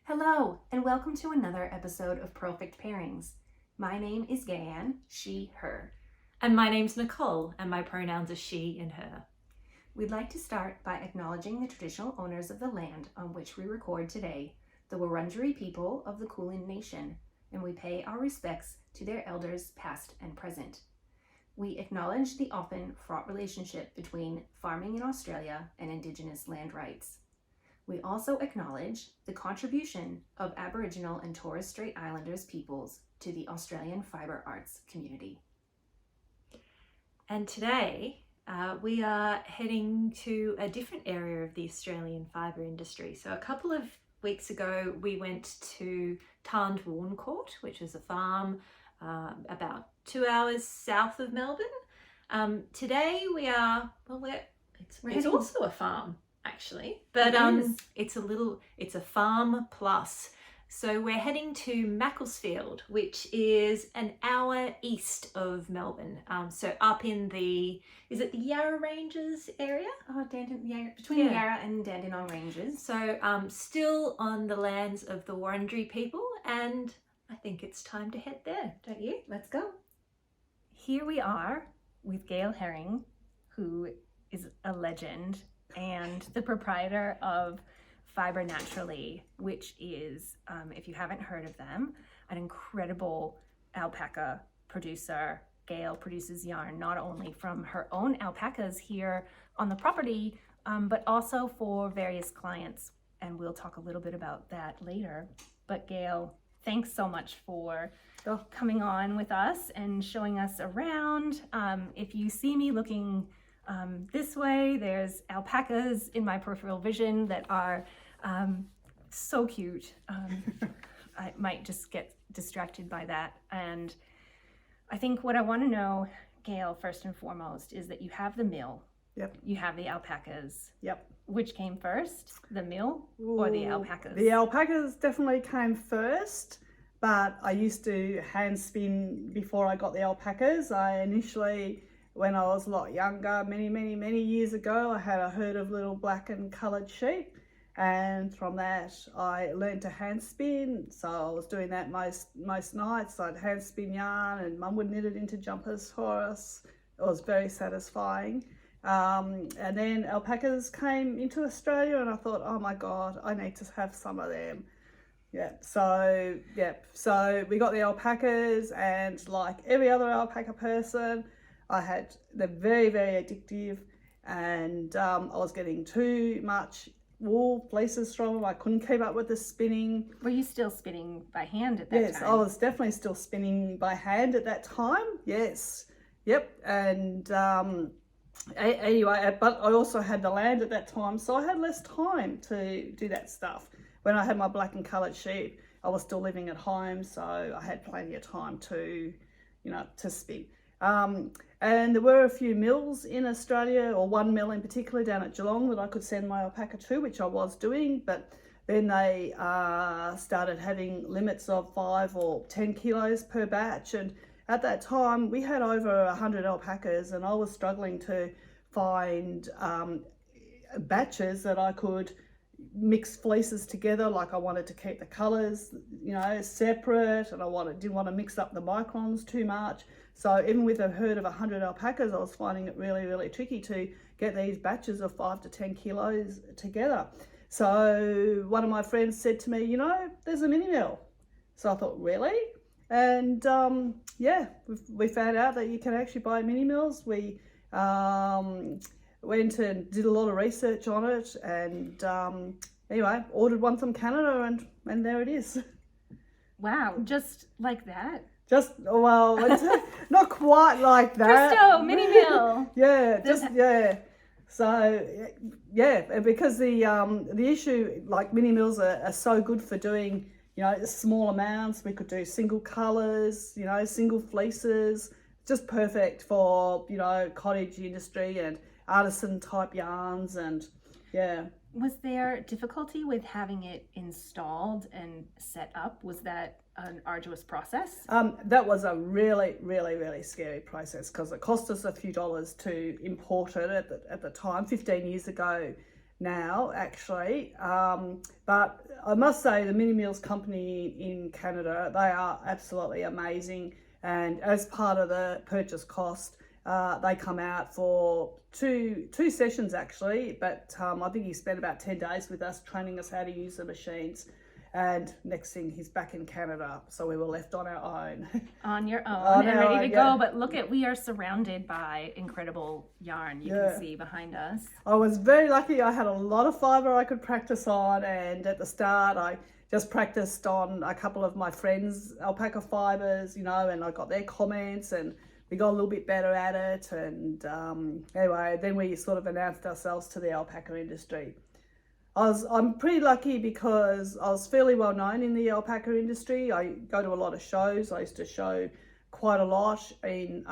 Hello, and welcome to another episode of Purlfect Pairings. My name is Gayanne, she, her. And my name's Nicole, and my pronouns are she and her. We'd like to start by acknowledging the traditional owners of the land on which we record today, the Wurundjeri people of the Kulin Nation, and we pay our respects to their elders past and present. We acknowledge the often fraught relationship between farming in Australia and Indigenous land rights. We also acknowledge the contribution of Aboriginal and Torres Strait Islanders peoples to the Australian fibre arts community. And today we are heading to a different area of the Australian fibre industry. So a couple of weeks ago we went to Tarn Warncourt, which is a farm about 2 hours south of Melbourne. Today we are, it's also a farm actually, but it's a farm plus. So we're heading to Macclesfield, which is an hour east of Melbourne. So up in is it the Yarra Ranges area? Between Yarra and Dandenong Ranges. So still on the lands of the Wurundjeri people, and I think it's time to head there, don't you? Let's go. Here we are with Gayle Herring, who is a legend and the proprietor of Fibre Naturally, which is, if you haven't heard of them, an incredible alpaca producer. Gayle produces yarn not only from her own alpacas here on the property, but also for various clients. And we'll talk a little bit about that later. But Gayle, thanks so much for coming on with us and showing us around. If you see me looking this way, there's alpacas in my peripheral vision that are so cute. I might just get distracted by that. And I think what I want to know, Gayle, first and foremost, is that you have the mill. Yep. You have the alpacas. Yep. Which came first, the mill or the alpacas? The alpacas definitely came first, but I used to hand spin before I got the alpacas. I initially, when I was a lot younger, many years ago, I had a herd of little black and coloured sheep. And from that, I learned to hand spin. So I was doing that most nights. I'd hand spin yarn and Mum would knit it into jumpers for us. It was very satisfying. And then alpacas came into Australia and I thought, oh my God, I need to have some of them. So we got the alpacas, and like every other alpaca person, they're very addictive, and I was getting too much wool fleeces from them. I couldn't keep up with the spinning. Were you still spinning by hand at that time? Yes, I was definitely still spinning by hand at that time. Yes, yep. And anyway, but I also had the land at that time, so I had less time to do that stuff. When I had my black and coloured sheep, I was still living at home, so I had plenty of time to spin. And there were a few mills in Australia, or one mill in particular down at Geelong that I could send my alpaca to, which I was doing, but then they started having limits of 5 or 10 kilos per batch. And at that time, we had over 100 alpacas, and I was struggling to find batches that I could mix fleeces together. Like I wanted to keep the colours, separate, and I didn't want to mix up the microns too much. So even with a herd of 100 alpacas, I was finding it really tricky to get these batches of 5 to 10 kilos together. So one of my friends said to me, there's a mini mill. So I thought, really? And we found out that you can actually buy mini mills. We went and did a lot of research on it, and anyway, ordered one from Canada, and there it is. Wow, just like that? It's not quite like that. Presto, mini mill. So because the issue, like mini mills are so good for doing, small amounts. We could do single colours, single fleeces, just perfect for, cottage industry and artisan type yarns. And Was there difficulty with having it installed and set up? Was that an arduous process? That was a really scary process, because it cost us a few dollars to import it at the time, 15 years ago. now, actually. But I must say the Mini Meals Company in Canada, they are absolutely amazing. And as part of the purchase cost, they come out for two sessions actually. But I think he spent about 10 days with us training us how to use the machines. And next thing, he's back in Canada, so we were left on our own. On your own and ready to go. But look we are surrounded by incredible yarn. You can see behind us. I was very lucky. I had a lot of fibre I could practice on, and at the start I just practiced on a couple of my friends' alpaca fibres, you know, and I got their comments and we got a little bit better at it. And anyway, then we sort of announced ourselves to the alpaca industry. I'm pretty lucky because I was fairly well known in the alpaca industry. I go to a lot of shows. I used to show quite a lot in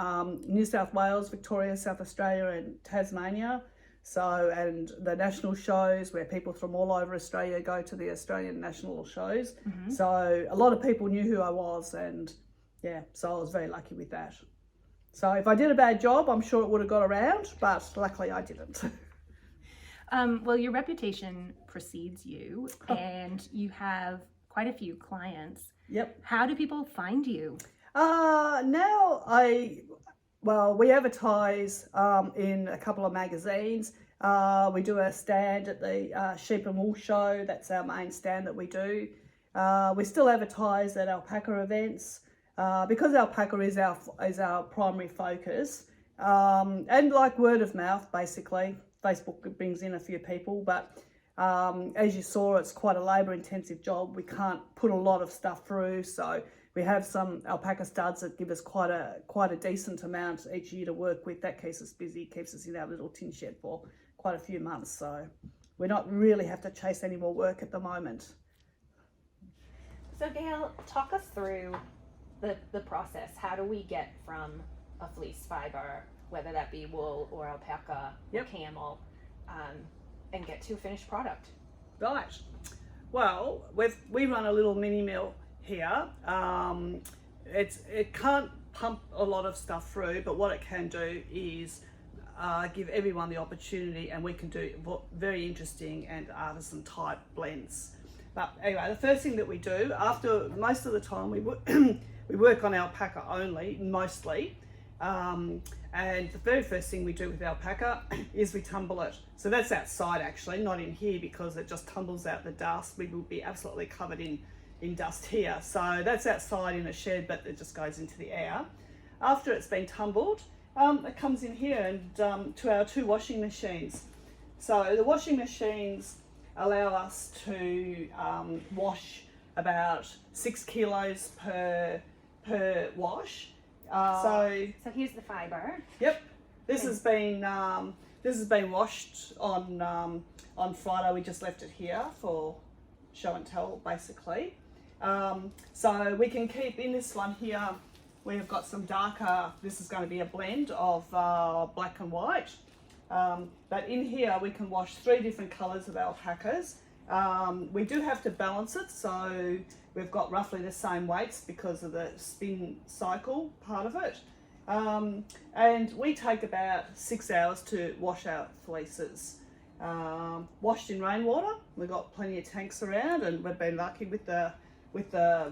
New South Wales, Victoria, South Australia and Tasmania. So, and the national shows where people from all over Australia go to the Australian national shows. Mm-hmm. So a lot of people knew who I was, and yeah, so I was very lucky with that. So if I did a bad job, I'm sure it would have got around, but luckily I didn't. Well, your reputation precedes you, and you have quite a few clients. Yep. How do people find you? Now we advertise in a couple of magazines. We do a stand at the Sheep and Wool Show. That's our main stand that we do. We still advertise at alpaca events because alpaca is our primary focus, and like word of mouth, basically. Facebook brings in a few people, but as you saw, it's quite a labour-intensive job. We can't put a lot of stuff through, so we have some alpaca studs that give us quite a decent amount each year to work with. That keeps us busy, keeps us in our little tin shed for quite a few months. So we're not really have to chase any more work at the moment. So Gayle, talk us through the process. How do we get from a fleece fibre, whether that be wool or alpaca or camel, and get to a finished product? Right. Well, we run a little mini mill here. It can't pump a lot of stuff through, but what it can do is give everyone the opportunity, and we can do very interesting and artisan type blends. But anyway, the first thing that we do, after most of the time we work on alpaca only, mostly. And the very first thing we do with alpaca is we tumble it. So that's outside actually, not in here, because it just tumbles out the dust. We will be absolutely covered in dust here. So that's outside in a shed, but it just goes into the air. After it's been tumbled, it comes in here and to our two washing machines. So the washing machines allow us to wash about 6 kilos per wash. So here's the fibre. Yep, this has been washed on Friday. We just left it here for show and tell, basically. So we can keep in this one here. We have got some darker. This is going to be a blend of black and white. But in here we can wash 3 different colours of alpacas. We do have to balance it, so we've got roughly the same weights because of the spin cycle part of it. And we take about 6 hours to wash our fleeces. Washed in rainwater. We've got plenty of tanks around, and we've been lucky with the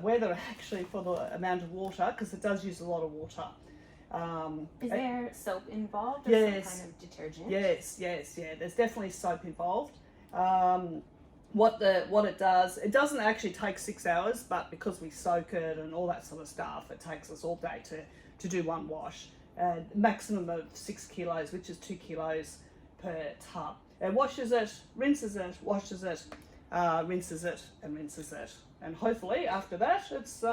weather actually for the amount of water, because it does use a lot of water. Is there soap involved, or yes, some kind of detergent? Yes, there's definitely soap involved. What it does, it doesn't actually take 6 hours, but because we soak it and all that sort of stuff, it takes us all day to do one wash. Maximum of 6 kilos, which is 2 kilos per tub. It washes it, rinses it, washes it, rinses it, and rinses it. And hopefully after that, it's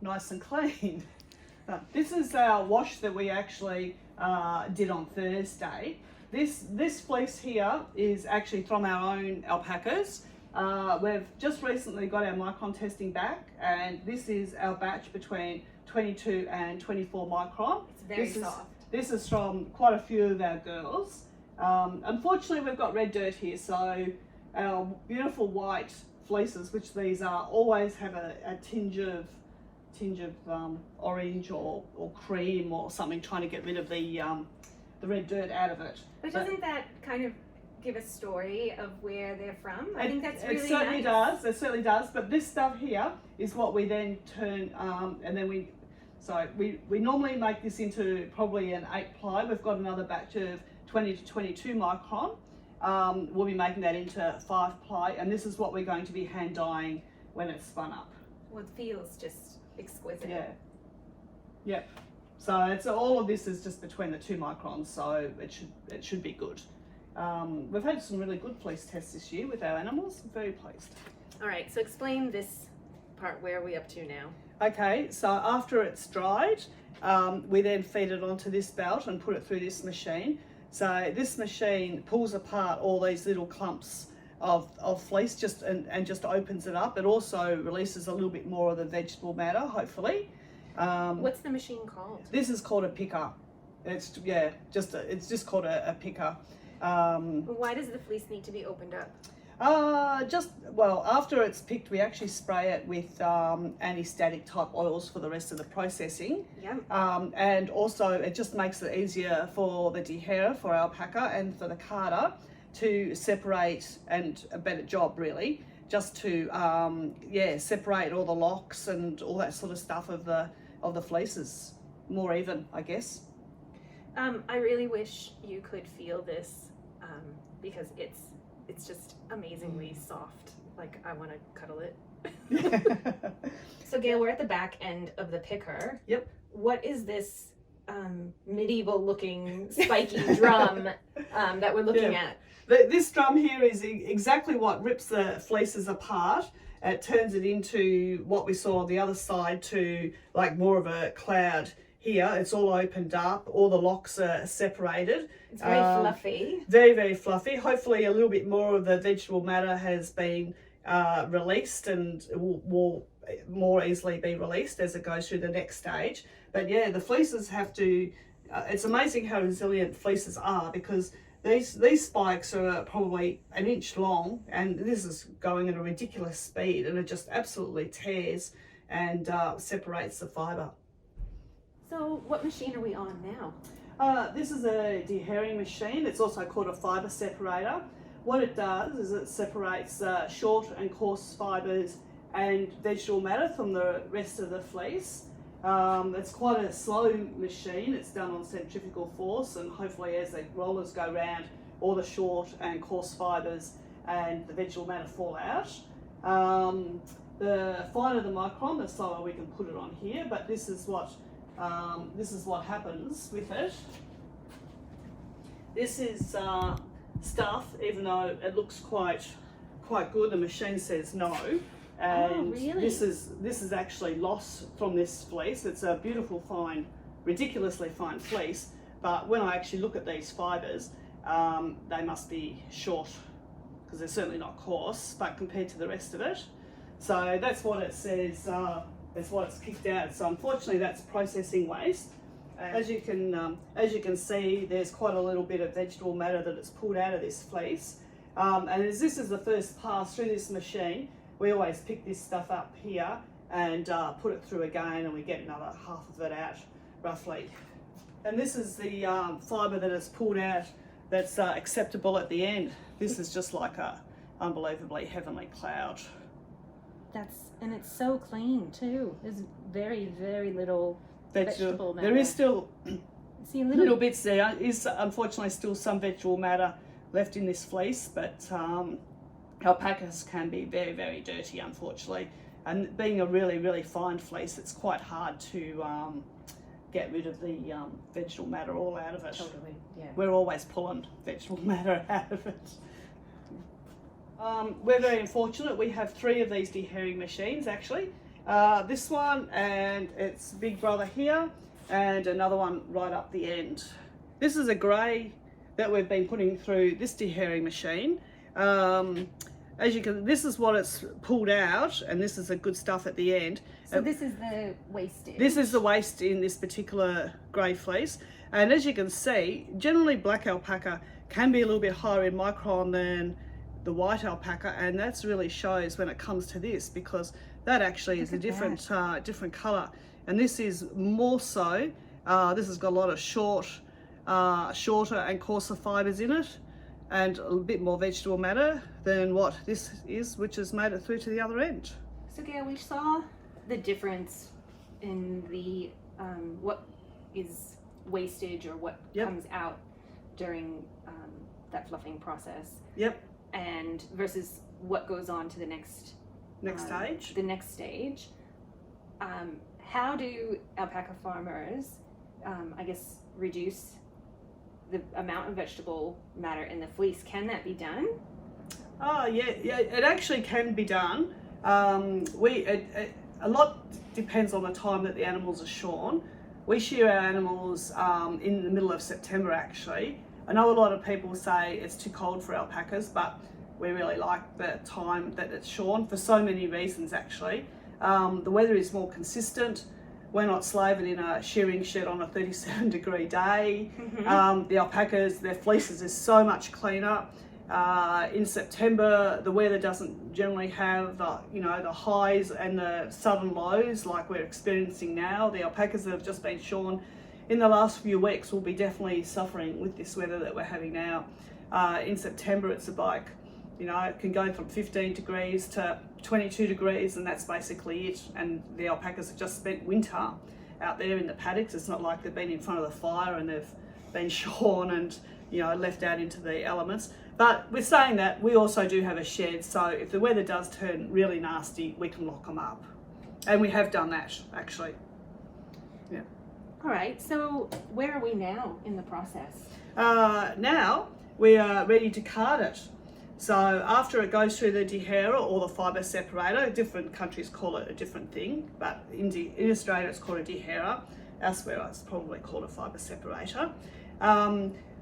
nice and clean. This is our wash that we actually did on Thursday. This fleece here is actually from our own alpacas. We've just recently got our micron testing back, and this is our batch between 22 and 24 micron. It's very soft. This is from quite a few of our girls. Unfortunately, we've got red dirt here, so our beautiful white fleeces, which these are, always have a tinge of orange or cream or something, trying to get rid of the red dirt out of it. But doesn't that kind of give a story of where they're from? I think that's really It certainly nice. does. It certainly does. But this stuff here is what we then turn, and then we normally make this into probably an 8-ply. We've got another batch of 20 to 22 micron. We'll be making that into 5-ply, and this is what we're going to be hand dyeing when it's spun up. Well, it feels just exquisite. Yeah. Yep. So it's all of this is just between the 2 microns, so it should be good. We've had some really good fleece tests this year with our animals. I'm very pleased. All right, so explain this part. Where are we up to now? Okay, so after it's dried, we then feed it onto this belt and put it through this machine. So this machine pulls apart all these little clumps of fleece and just opens it up. It also releases a little bit more of the vegetable matter, hopefully. What's the machine called? This is called a picker. It's just called a picker. Why does the fleece need to be opened up? After it's picked, we actually spray it with anti-static type oils for the rest of the processing. Yeah. And also it just makes it easier for the dehairer, for alpaca, and for the carder to separate, and a better job really, just to separate all the locks and all that sort of stuff of the fleeces more even, I guess. I really wish you could feel this because it's just amazingly soft. Like, I want to cuddle it. So Gayle, we're at the back end of the picker. Yep. What is this medieval looking spiky drum that we're looking at? This drum here is exactly what rips the fleeces apart. It turns it into what we saw on the other side, to like more of a cloud. Here it's all opened up, all the locks are separated. It's very fluffy. Very, very fluffy. Hopefully a little bit more of the vegetable matter has been released and will more easily be released as it goes through the next stage. But yeah, the fleeces have to, it's amazing how resilient fleeces are, because these spikes are probably 1 inch long, and this is going at a ridiculous speed, and it just absolutely tears and separates the fibre. So what machine are we on now? This is a dehairing machine. It's also called a fibre separator. What it does is it separates short and coarse fibres and vegetable matter from the rest of the fleece. It's quite a slow machine. It's done on centrifugal force, and hopefully as the rollers go round, all the short and coarse fibres and the vegetable matter fall out. The finer the micron, the slower we can put it on here, but this is what happens with it. This is stuff, even though it looks quite good, the machine says no. And really? this is actually loss from this fleece. It's a beautiful, fine, ridiculously fine fleece, but when I actually look at these fibres, they must be short, because they're certainly not coarse, but compared to the rest of it. So that's what it says, that's what it's kicked out. So unfortunately that's processing waste. As you can see, there's quite a little bit of vegetable matter that it's pulled out of this fleece. And as this is the first pass through this machine, we always pick this stuff up here and put it through again, and we get another half of it out, roughly. And this is the fibre that is pulled out that's acceptable at the end. This is just like a unbelievably heavenly cloud. And it's so clean too. There's very, very little vegetable matter. There is still See, little bits there. Is unfortunately still some vegetable matter left in this fleece, but alpacas can be very, very dirty, unfortunately. And being a really, really fine fleece, it's quite hard to get rid of the vegetable matter all out of it. Totally, yeah. We're always pulling vegetable matter out of it. We're very fortunate. We have 3 of these dehairing machines actually. This one and its big brother here, and another one right up the end. This is a grey that we've been putting through this dehairing machine. As you can, this is what it's pulled out, and this is the good stuff at the end. So this is the wastage. This is the waste in this particular grey fleece. And as you can see, generally black alpaca can be a little bit higher in micron than the white alpaca, and that really shows when it comes to this, because that actually is a different colour. And this is more so, this has got a lot of shorter and coarser fibres in it. and a bit more vegetable matter than what this is, which has made it through to the other end. So Gayle, we saw the difference in the what is wastage or what comes out during that fluffing process. Yep. And versus what goes on to the next stage. The next stage. How do alpaca farmers, I guess, reduce the amount of vegetable matter in the fleece? Can that be done? Oh yeah, it actually can be done. A lot depends on the time that the animals are shorn. We shear our animals in the middle of September actually. I know a lot of people say it's too cold for alpacas, but we really like the time that it's shorn for so many reasons actually. The weather is more consistent. We're not slaving in a shearing shed on a 37-degree day. The alpacas, their fleeces is so much cleaner. In September, the weather doesn't generally have the highs and the southern lows like we're experiencing now. The alpacas that have just been shorn in the last few weeks will be definitely suffering with this weather that we're having now. In September, it's like, it can go from 15 degrees to 22 degrees, and that's basically it. And the alpacas have just spent winter out there in the paddocks. It's not like they've been in front of the fire and they've been shorn and left out into the elements. But with saying that, we also do have a shed, so if the weather does turn really nasty, we can lock them up, and we have done that actually. Yeah. All right, so where are we now in the process? Now we are ready to card it. So after it goes through the deherer or the fibre separator, different countries call it a different thing, but in Australia it's called a deherer. Elsewhere it's probably called a fibre separator.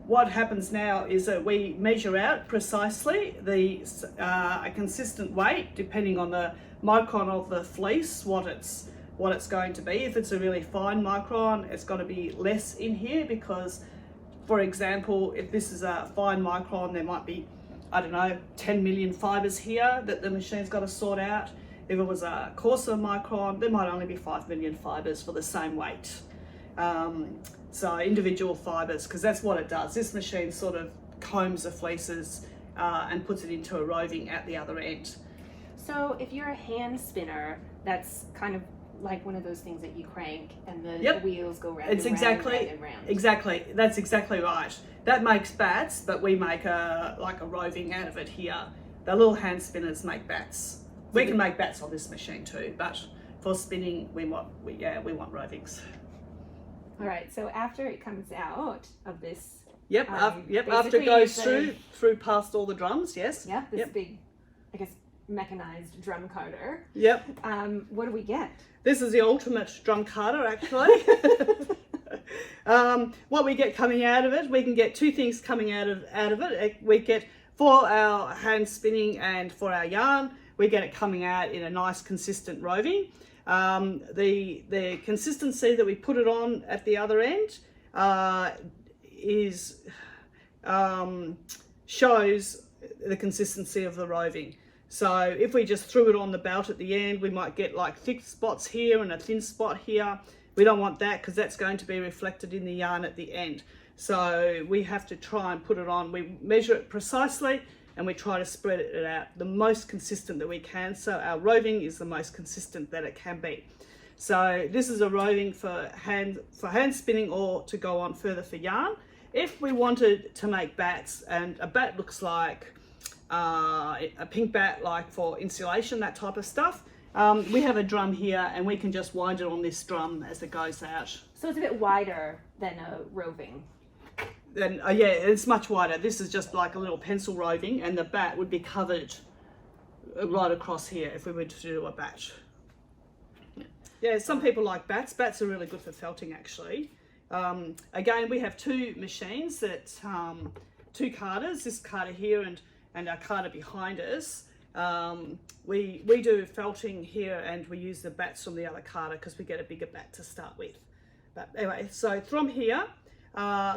What happens now is that we measure out precisely a consistent weight depending on the micron of the fleece, what it's going to be. If it's a really fine micron, it's going to be less in here because, for example, if this is a fine micron, there might be, 10 million fibres here that the machine's got to sort out. If it was a coarser micron, there might only be 5 million fibres for the same weight. So individual fibres, because that's what it does. This machine sort of combs the fleeces and puts it into a roving at the other end. So if you're a hand spinner, that's kind of like one of those things that you crank and the wheels go round and round. Exactly, that's exactly right. That makes bats, but we make a roving out of it here. The little hand spinners make bats. We can make bats on this machine too, but for spinning, we want rovings. All right, so after it comes out of this, after it goes through past all the drums, yes. Big, I guess, mechanized drum carder. Yep. What do we get? This is the ultimate drum carder, actually. What we get coming out of it, we can get two things coming out of it. We get, for our hand spinning and for our yarn, we get it coming out in a nice consistent roving. The consistency that we put it on at the other end shows the consistency of the roving. So if we just threw it on the belt at the end, we might get like thick spots here and a thin spot here. We don't want that because that's going to be reflected in the yarn at the end. So we have to try and put it on. We measure it precisely and we try to spread it out the most consistent that we can. So our roving is the most consistent that it can be. So this is a roving for hand spinning or to go on further for yarn. If we wanted to make bats, and a bat looks like a pink bat, like for insulation, that type of stuff, we have a drum here and we can just wind it on this drum as it goes out. So it's a bit wider than a roving. Then it's much wider. This is just like a little pencil roving, and the bat would be covered right across here if we were to do a bat. Yeah, some people like bats. Bats are really good for felting actually. Again, we have two machines that, two carders, this carder here and our carder behind us. We do felting here and we use the bats from the other carder because we get a bigger bat to start with. But anyway, so from here,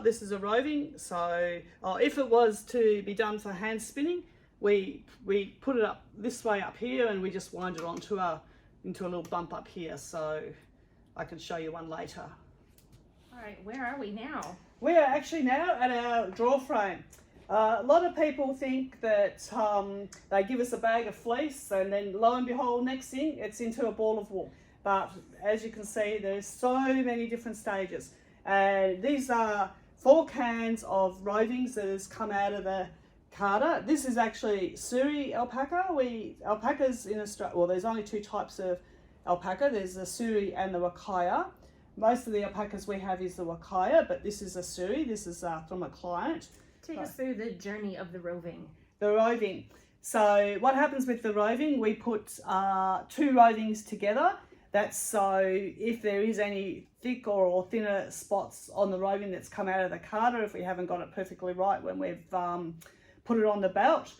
this is a roving. So if it was to be done for hand spinning, we put it up this way up here and we just wind it onto into a little bump up here. So I can show you one later. All right, where are we now? We are actually now at our draw frame. A lot of people think that they give us a bag of fleece and then lo and behold, next thing, it's into a ball of wool. But as you can see, there's so many different stages. And these are 4 cans of rovings that has come out of the carter. This is actually Suri alpaca. Alpacas in Australia, well, there's only 2 types of alpaca. There's the Suri and the Wakaya. Most of the alpacas we have is the Wakaya, but this is a Suri. This is from a client. Take us through the journey of the roving. The roving. So what happens with the roving, we put 2 rovings together. That's so if there is any thick or thinner spots on the roving that's come out of the carter, if we haven't got it perfectly right when we've put it on the belt,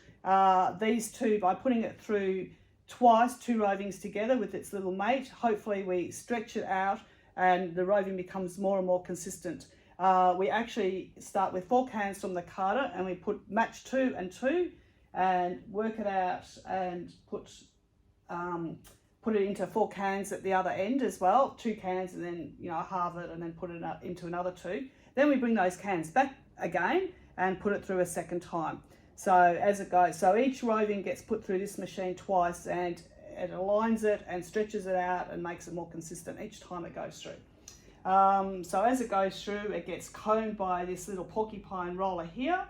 these 2, by putting it through twice, 2 rovings together with its little mate, hopefully we stretch it out and the roving becomes more and more consistent. We actually start with 4 cans from the carter and we match 2 and 2 and work it out and put it into 4 cans at the other end as well, 2 cans, and then halve it and then put it into another 2. Then we bring those cans back again and put it through a second time. So as it goes, so each roving gets put through this machine twice and it aligns it and stretches it out and makes it more consistent each time it goes through. So as it goes through, it gets combed by this little porcupine roller here,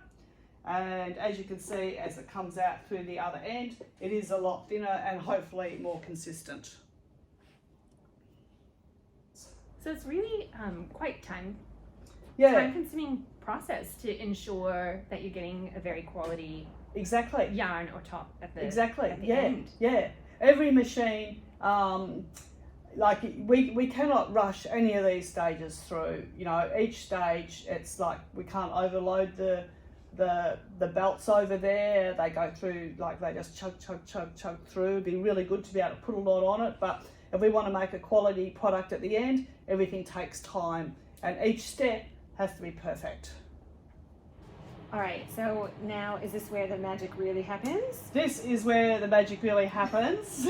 and as you can see, as it comes out through the other end, it is a lot thinner and hopefully more consistent. So it's really quite time Yeah, consuming process to ensure that you're getting a very quality exactly. yarn or top at the Exactly. at the Yeah, end. yeah. Every machine, like we cannot rush any of these stages through. Each stage, it's like we can't overload the belts over there. They go through, like they just chug through. It'd be really good to be able to put a lot on it, but if we want to make a quality product at the end, everything takes time and each step has to be perfect. All right, so now is this where the magic really happens? This is where the magic really happens.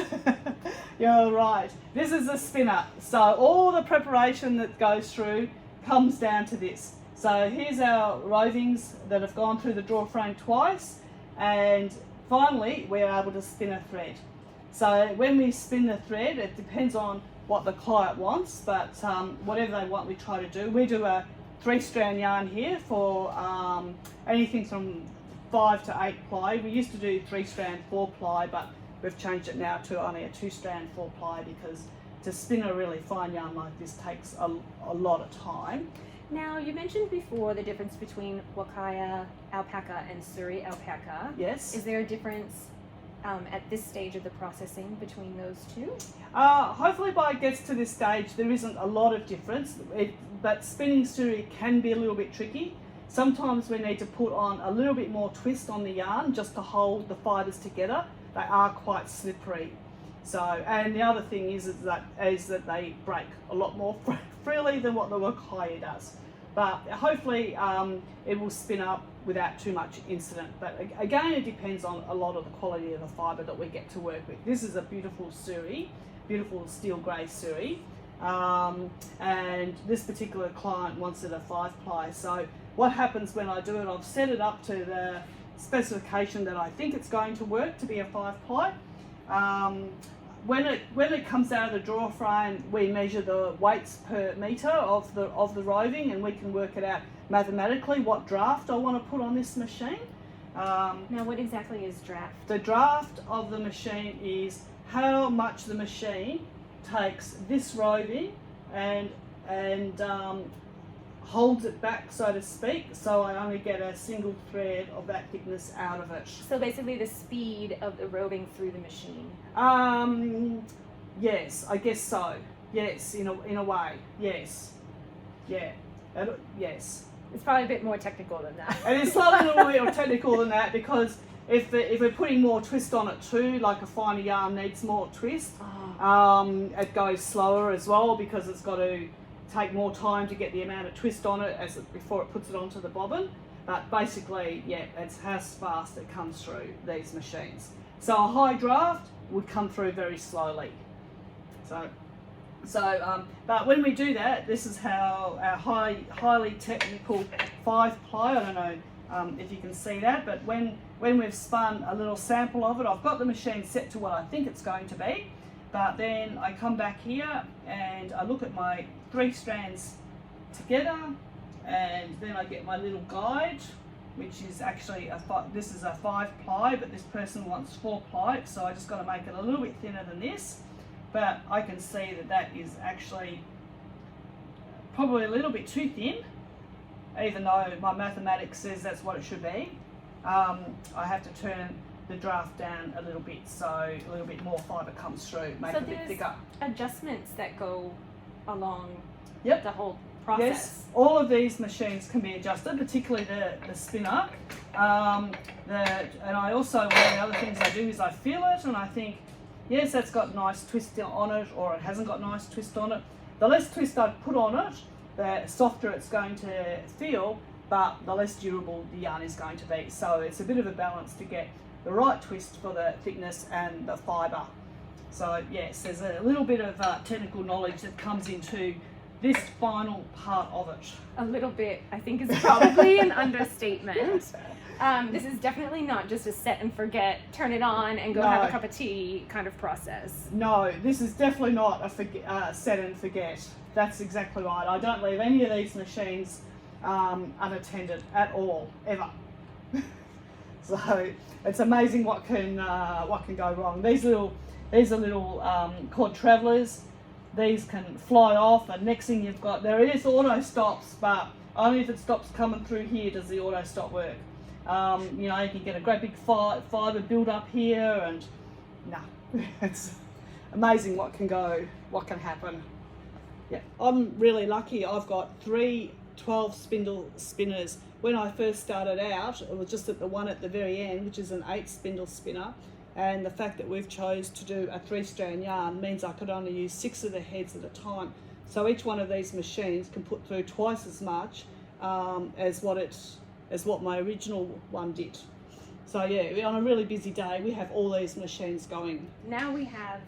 You're right. This is the spinner. So all the preparation that goes through comes down to this. So here's our rovings that have gone through the draw frame twice, and finally we're able to spin a thread. So when we spin the thread, it depends on what the client wants, but whatever they want we try to do. We do a 3-strand yarn here for anything from 5 to 8 ply. We used to do 3-strand 4-ply, but we've changed it now to only a 2-strand 4-ply because to spin a really fine yarn like this takes a lot of time. Now, you mentioned before the difference between Wakaya alpaca and Suri alpaca. Yes. Is there a difference at this stage of the processing between those 2? Hopefully by it gets to this stage there isn't a lot of difference, but spinning Suri can be a little bit tricky. Sometimes we need to put on a little bit more twist on the yarn just to hold the fibres together. They are quite slippery. So, and the other thing is that they break a lot more freely than what the Wakaya does. But hopefully it will spin up without too much incident. But again, it depends on a lot of the quality of the fibre that we get to work with. This is a beautiful Suri, beautiful steel grey Suri. And this particular client wants it a 5-ply. So what happens when I do it, I've set it up to the specification that I think it's going to work to be a 5-ply. When it comes out of the draw frame, we measure the weights per metre of the roving, and we can work it out mathematically what draft I want to put on this machine. Now, what exactly is draft? The draft of the machine is how much the machine takes this roving and holds it back, so to speak, so I only get a single thread of that thickness out of it. So basically the speed of the roving through the machine. Yes, I guess so. Yes, in a way. Yes. Yeah. Yes. It's probably a bit more technical than that. And it's slightly a little bit more technical than that, because if we're putting more twist on it too, like a finer yarn needs more twist, it goes slower as well because it's got to take more time to get the amount of twist on it before it puts it onto the bobbin. But basically, yeah, it's how fast it comes through these machines. So a high draft would come through very slowly. But when we do that, this is how our highly technical 5-ply, I don't know if you can see that. But when we've spun a little sample of it, I've got the machine set to what I think it's going to be, but then I come back here and I look at my 3 strands together, and then I get my little guide, which is actually this is a 5 ply, but this person wants 4 ply, so I just got to make it a little bit thinner than this. But I can see that that is actually probably a little bit too thin, even though my mathematics says that's what it should be. I have to turn the draft down a little bit, so a little bit more fibre comes through, make it a bit thicker. Adjustments that go along Yep. the whole process. Yes, all of these machines can be adjusted, particularly the spinner. And I also, one of the other things I do is I feel it and I think, yes, that's got nice twist on it, or it hasn't got nice twist on it. The less twist I put on it, the softer it's going to feel, but the less durable the yarn is going to be. So it's a bit of a balance to get the right twist for the thickness and the fibre. So yes, there's a little bit of technical knowledge that comes into this final part of it. A little bit, I think, is probably an understatement. This is definitely not just a set and forget, turn it on and go have a cup of tea kind of process. No, this is definitely not a set and forget. That's exactly right. I don't leave any of these machines unattended at all, ever. So it's amazing what can go wrong. These are little called travellers. These can fly off, and next thing you've got, there is auto stops, but only if it stops coming through here does the auto stop work. You know, you can get a great big fibre build up here, and it's amazing what can happen. Yeah, I'm really lucky. I've got 3 12 spindle spinners. When I first started out, it was just at the one at the very end, which is an 8 spindle spinner. And the fact that we've chose to do a 3-strand yarn means I could only use 6 of the heads at a time. So each one of these machines can put through twice as much as what my original one did. So yeah, on a really busy day, we have all these machines going. Now we have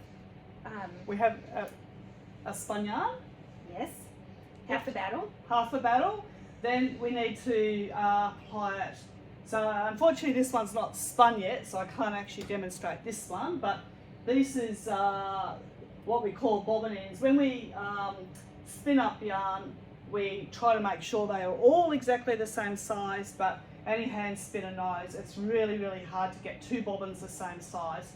a spun yarn. yes, half the battle. Half the battle. Then we need to apply it. So unfortunately this one's not spun yet, so I can't actually demonstrate this one, but this is what we call bobbin ends. When we spin up yarn, we try to make sure they are all exactly the same size, but any hand spinner knows it's really, really hard to get 2 bobbins the same size.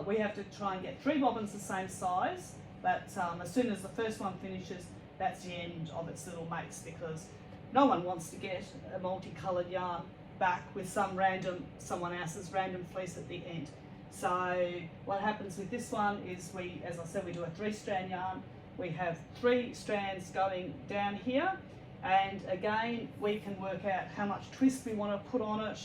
We have to try and get 3 bobbins the same size, but as soon as the first one finishes, that's the end of its little mates, because no one wants to get a multicoloured yarn back with someone else's random fleece at the end. So what happens with this one is we, as I said, we do a 3-strand yarn. We have 3 strands going down here, and again we can work out how much twist we want to put on it.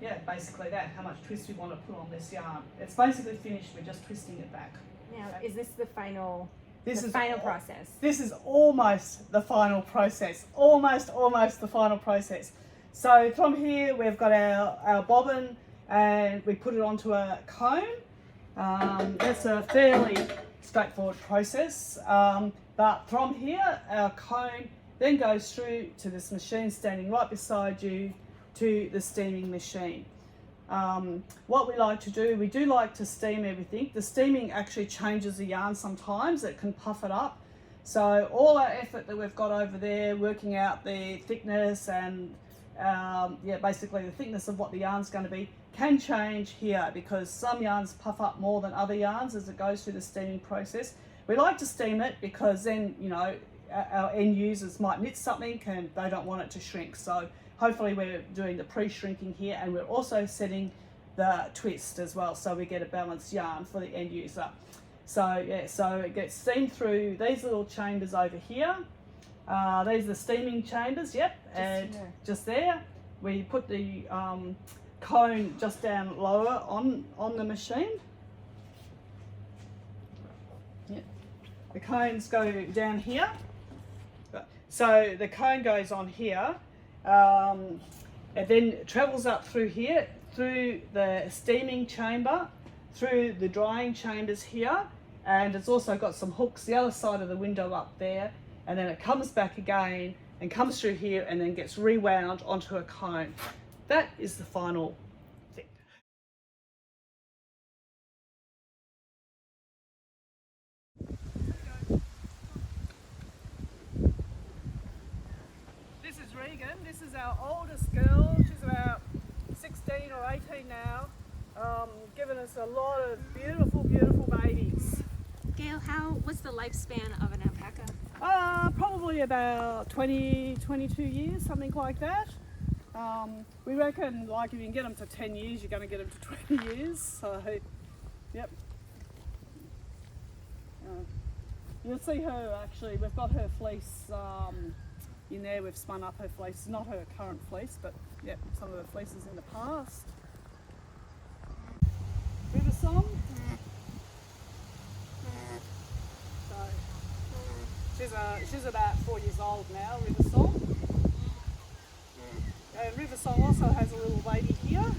Yeah, basically that, how much twist we want to put on this yarn. It's basically finished, we're just twisting it back. Now, is this the final process? This is almost the final process. Almost the final process. So from here we've got our bobbin, and we put it onto a cone. That's a fairly straightforward process. But from here, our cone then goes through to this machine standing right beside you to the steaming machine. What we like to do, we do like to steam everything. The steaming actually changes the yarn sometimes, it can puff it up. So all our effort that we've got over there, working out the thickness and basically the thickness of what the yarn's going to be, can change here, because some yarns puff up more than other yarns as it goes through the steaming process. We like to steam it because then, you know, our end users might knit something and they don't want it to shrink. So hopefully we're doing the pre-shrinking here, and we're also setting the twist as well, so we get a balanced yarn for the end user. So yeah, so it gets steamed through these little chambers over here. These are the steaming chambers, yep, just there. We put the cone just down lower on the machine. Yep. The cones go down here. So the cone goes on here. And then travels up through here, through the steaming chamber, through the drying chambers here, and it's also got some hooks the other side of the window up there, and then it comes back again and comes through here and then gets rewound onto a comb. That is the final thing. This is Regan. This is our oldest girl. She's about 16 or 18 now. Giving us a lot of beautiful, beautiful babies. Gayle, what's the lifespan of an alpaca? Probably about 20, 22 years, something like that. We reckon, like, if you can get them to 10 years, you're going to get them to 20 years. So, yep. You'll see her, actually, we've got her fleece in there. We've spun up her fleece, not her current fleece, but yep, some of her fleeces in the past. River song. She's about 4 years old now, River Song. And River Song also has a little baby here,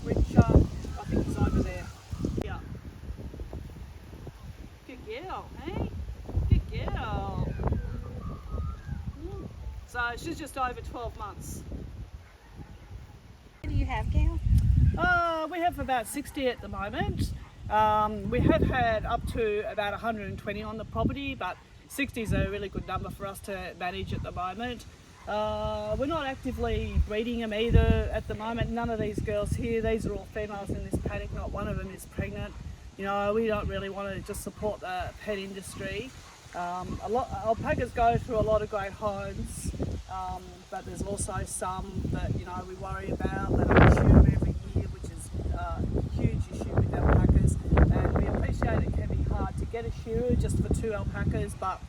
which I think is over there. Yeah. Good girl, eh? Good girl. So she's just over 12 months. What do you have, Gayle? We have about 60 at the moment. We have had up to about 120 on the property, but 60 is a really good number for us to manage at the moment. We're not actively breeding them either at the moment. None of these girls here, these are all females in this paddock, not one of them is pregnant. You know, we don't really want to just support the pet industry. Alpacas go through a lot of great homes, but there's also some that, you know, we worry about that don't shoot them every year, which is a huge issue with alpacas. And we appreciate it can be hard to get a shearer just for 2 alpacas, but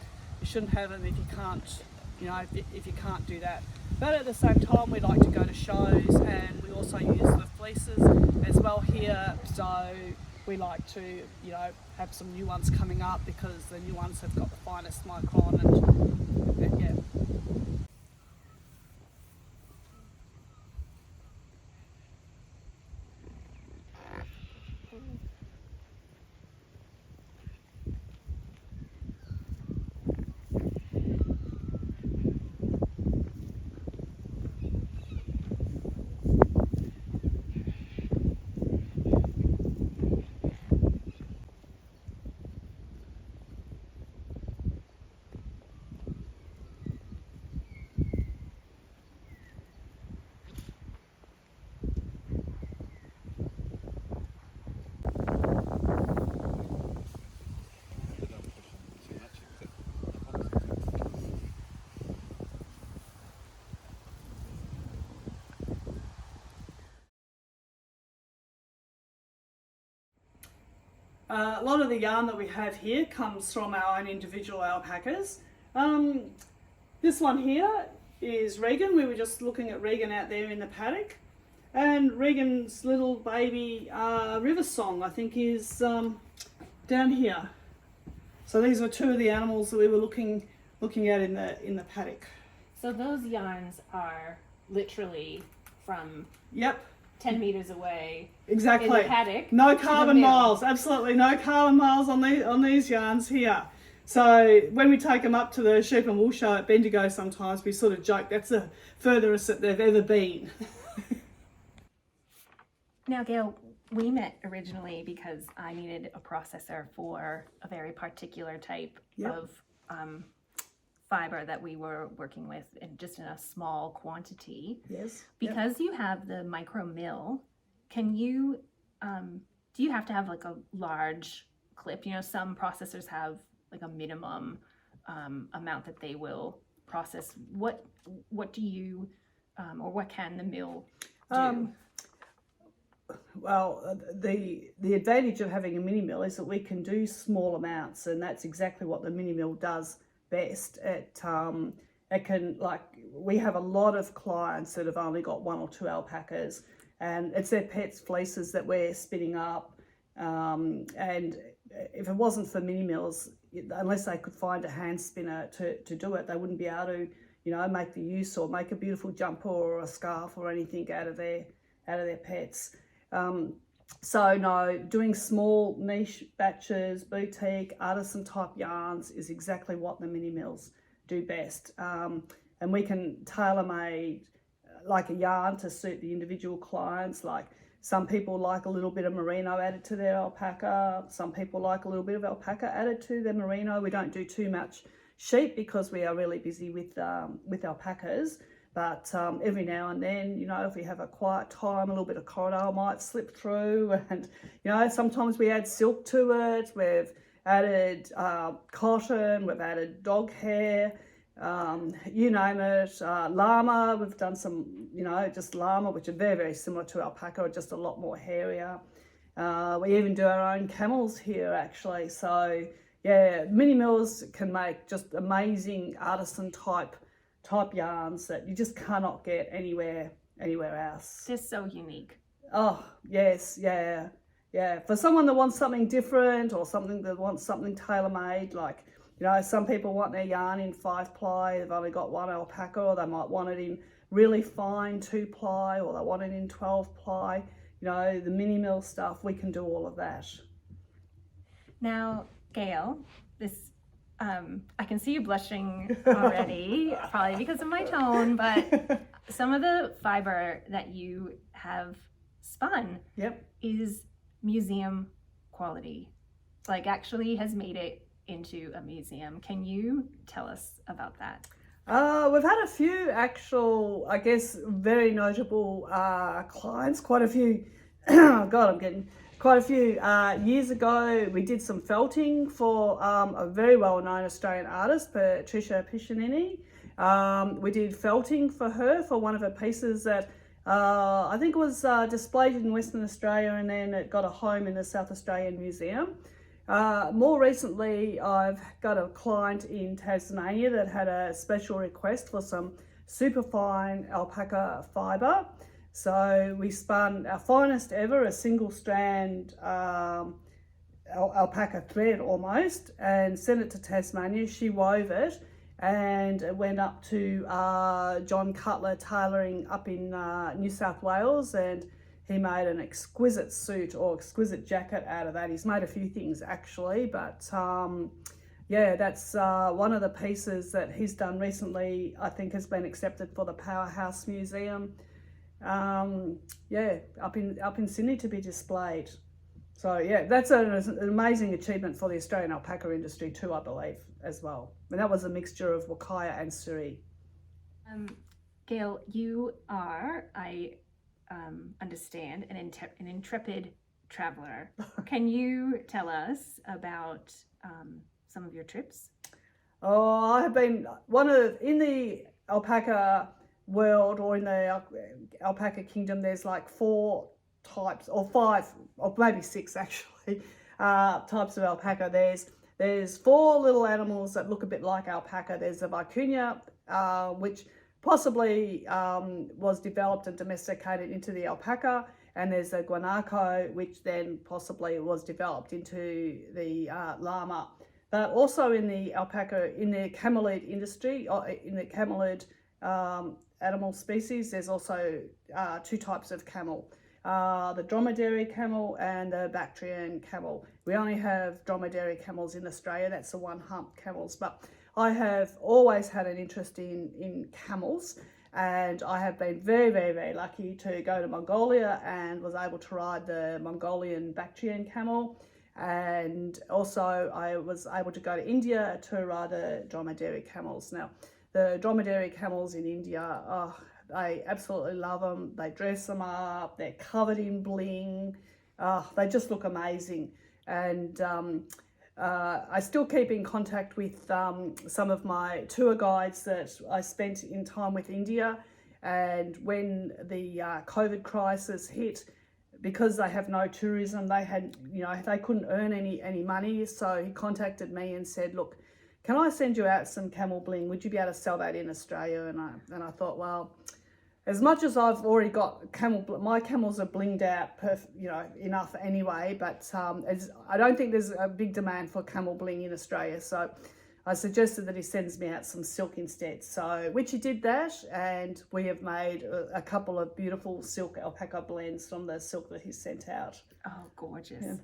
you shouldn't have them if you can't, you know, if you can't do that. But at the same time, we like to go to shows, and we also use the fleeces as well here. So we like to, you know, have some new ones coming up because the new ones have got the finest micron and yeah. A lot of the yarn that we have here comes from our own individual alpacas. This one here is Regan. We were just looking at Regan out there in the paddock. And Regan's little baby River Song, I think, is down here. So these were 2 of the animals that we were looking at in the paddock. So those yarns are literally from Yep. 10 meters away Exactly. in the paddock. No to the carbon mill. miles, absolutely no carbon miles on these yarns here. So when we take them up to the sheep and wool show at Bendigo, sometimes we sort of joke that's the furthest that they've ever been. Now, Gayle, we met originally because I needed a processor for a very particular type Yep. of fiber that we were working with, and just in a small quantity. Yes. Because you have the micro mill, can you do you have to have like a large clip? You know, some processors have like a minimum amount that they will process. What do you or what can the mill do? Well, the advantage of having a mini mill is that we can do small amounts, and that's exactly what the mini mill does best. It can, like, we have a lot of clients that have only got 1 or 2 alpacas, and it's their pets' fleeces that we're spinning up. And if it wasn't for mini mills, unless they could find a hand spinner to do it, they wouldn't be able to, you know, make the use or make a beautiful jumper or a scarf or anything out of their pets. So no, doing small niche batches, boutique, artisan type yarns is exactly what the mini mills do best. And we can tailor-made like a yarn to suit the individual clients. Like some people like a little bit of merino added to their alpaca. Some people like a little bit of alpaca added to their merino. We don't do too much sheep because we are really busy with alpacas. But every now and then, if we have a quiet time, a little bit of corridor might slip through. And, sometimes we add silk to it. We've added cotton, we've added dog hair, you name it. Llama, we've done some, just llama, which are very, very similar to alpaca, just a lot more hairier. We even do our own camels here, actually. So, yeah, mini mills can make just amazing artisan type yarns that you just cannot get anywhere else. They're so unique. Oh, yes, yeah. For someone that wants something different or something that wants something tailor-made, like, some people want their yarn in 5-ply, they've only got one alpaca, or they might want it in really fine 2-ply, or they want it in 12-ply. The mini mill stuff, we can do all of that. Now, Gayle, this I can see you blushing already, probably because of my tone, but some of the fiber that you have spun is museum quality, like actually has made it into a museum. Can you tell us about that? We've had a few actual, I guess, very notable clients, quite a few. God, I'm getting quite a few. Years ago, we did some felting for a very well-known Australian artist, Patricia Piccinini. We did felting for her for one of her pieces that I think was displayed in Western Australia, and then it got a home in the South Australian Museum. More recently, I've got a client in Tasmania that had a special request for some superfine alpaca fibre. So we spun our finest ever, a single strand alpaca thread almost, and sent it to Tasmania. She wove it, and it went up to John Cutler Tailoring up in New South Wales, and he made an exquisite suit or exquisite jacket out of that. He's made a few things actually, but that's one of the pieces that he's done recently, I think has been accepted for the Powerhouse Museum. Up in Sydney to be displayed. So yeah, that's an amazing achievement for the Australian alpaca industry too, I believe, as well. And that was a mixture of Wakaya and Suri. Gayle, you are, I understand, an intrepid traveler. Can you tell us about some of your trips? Oh, I have been in the alpaca world, or in the alpaca kingdom, there's like 4 types, or 5, or maybe 6 actually, types of alpaca. There's 4 little animals that look a bit like alpaca. There's the vicuña, which possibly was developed and domesticated into the alpaca, and there's the guanaco, which then possibly was developed into the llama. But also in the alpaca, in the camelid industry, or in the camelid animal species, there's also 2 types of camel, the dromedary camel and the Bactrian camel. We only have dromedary camels in Australia, that's the 1-hump camels, but I have always had an interest in camels, and I have been very, very, very lucky to go to Mongolia and was able to ride the Mongolian Bactrian camel, and also I was able to go to India to ride the dromedary camels. Now, the dromedary camels in India, I absolutely love them. They dress them up, they're covered in bling, they just look amazing. And I still keep in contact with some of my tour guides that I spent in time with India, and when the COVID crisis hit, because they have no tourism, they couldn't earn any money, so he contacted me and said, look, can I send you out some camel bling? Would you be able to sell that in Australia? And I thought, well, as much as I've already got my camels are blinged out, enough anyway. But I don't think there's a big demand for camel bling in Australia. So I suggested that he sends me out some silk instead. So which he did that, and we have made a couple of beautiful silk alpaca blends from the silk that he sent out. Oh, gorgeous! Yeah.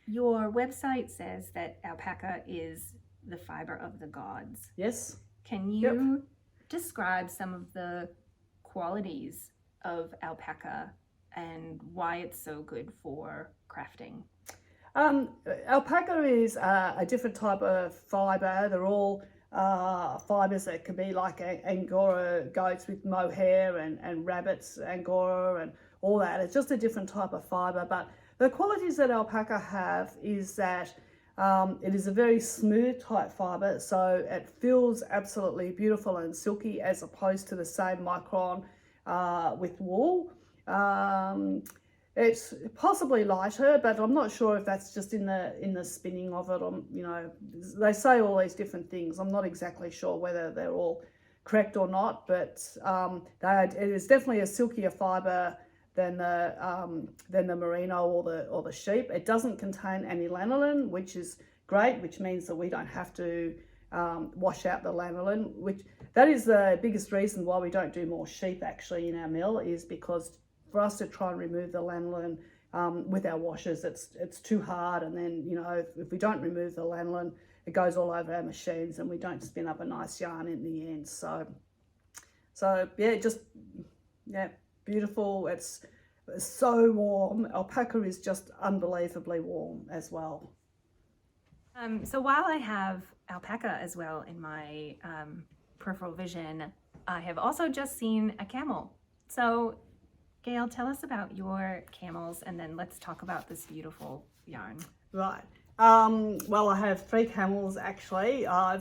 Your website says that alpaca is the fiber of the gods. Yes. Can you describe some of the qualities of alpaca and why it's so good for crafting? Alpaca is a different type of fibre. They're all fibres that can be like Angora goats with mohair and rabbits, Angora and all that. It's just a different type of fibre. But the qualities that alpaca have is that it is a very smooth type fibre, so it feels absolutely beautiful and silky as opposed to the same micron with wool. It's possibly lighter, but I'm not sure if that's just in the spinning of it. You know, they say all these different things. I'm not exactly sure whether they're all correct or not, but it is definitely a silkier fibre than the merino or the sheep. It doesn't contain any lanolin, which is great, which means that we don't have to wash out the lanolin. That is the biggest reason why we don't do more sheep actually in our mill, is because for us to try and remove the lanolin with our washers, it's too hard, and then, you know, if we don't remove the lanolin, it goes all over our machines and we don't spin up a nice yarn in the end. So yeah, beautiful. It's so warm. Alpaca is just unbelievably warm as well. So while I have alpaca as well in my peripheral vision, I have also just seen a camel. So Gayle, tell us about your camels, and then let's talk about this beautiful yarn. Right. Well, I have 3 camels actually. I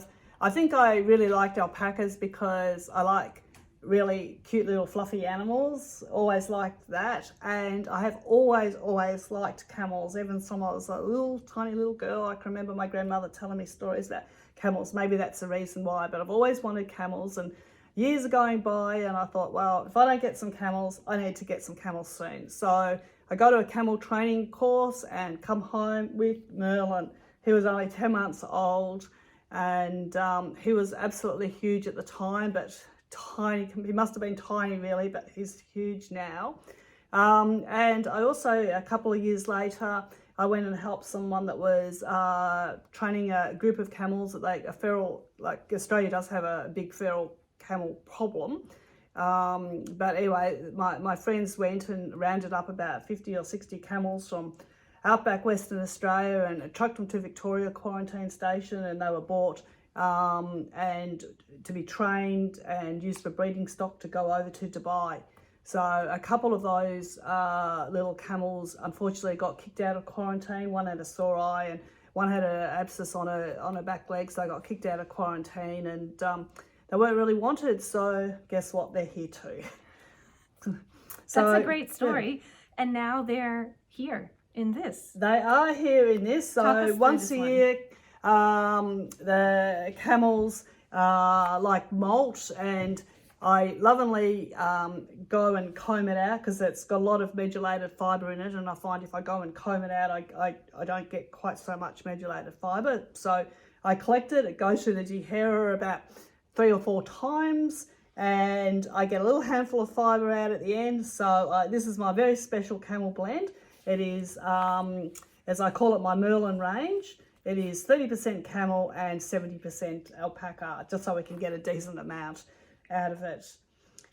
think I really liked alpacas because I like really cute little fluffy animals. Always liked that, and I have always liked camels. Even from I was a tiny little girl, I can remember my grandmother telling me stories about camels. Maybe that's the reason why, but I've always wanted camels, and years are going by and I thought, well, if I don't get some camels, I need to get some camels soon. So I go to a camel training course and come home with Merlin. He was only 10 months old, and he was absolutely huge at the time, but tiny. He must have been tiny really, but he's huge now. And I also, a couple of years later, I went and helped someone that was training a group of camels that a feral, like Australia does have a big feral camel problem. But anyway, my friends went and rounded up about 50 or 60 camels from outback Western Australia and trucked them to Victoria Quarantine Station, and they were bought and to be trained and used for breeding stock to go over to Dubai. So a couple of those little camels unfortunately got kicked out of quarantine. One had a sore eye and one had an abscess on her back leg, so they got kicked out of quarantine, and they weren't really wanted. So guess what? They're here too. That's a great story. Yeah. And now they're here in this. They are here in this. So once a year, the camels like molt, and I lovingly go and comb it out because it's got a lot of medullated fibre in it, and I find if I go and comb it out, I don't get quite so much medullated fibre. So I collect it. It goes through the dehairer about 3 or 4 times, and I get a little handful of fibre out at the end. So this is my very special camel blend. It is, as I call it, my Merlin range. It is 30% camel and 70% alpaca, just so we can get a decent amount out of it.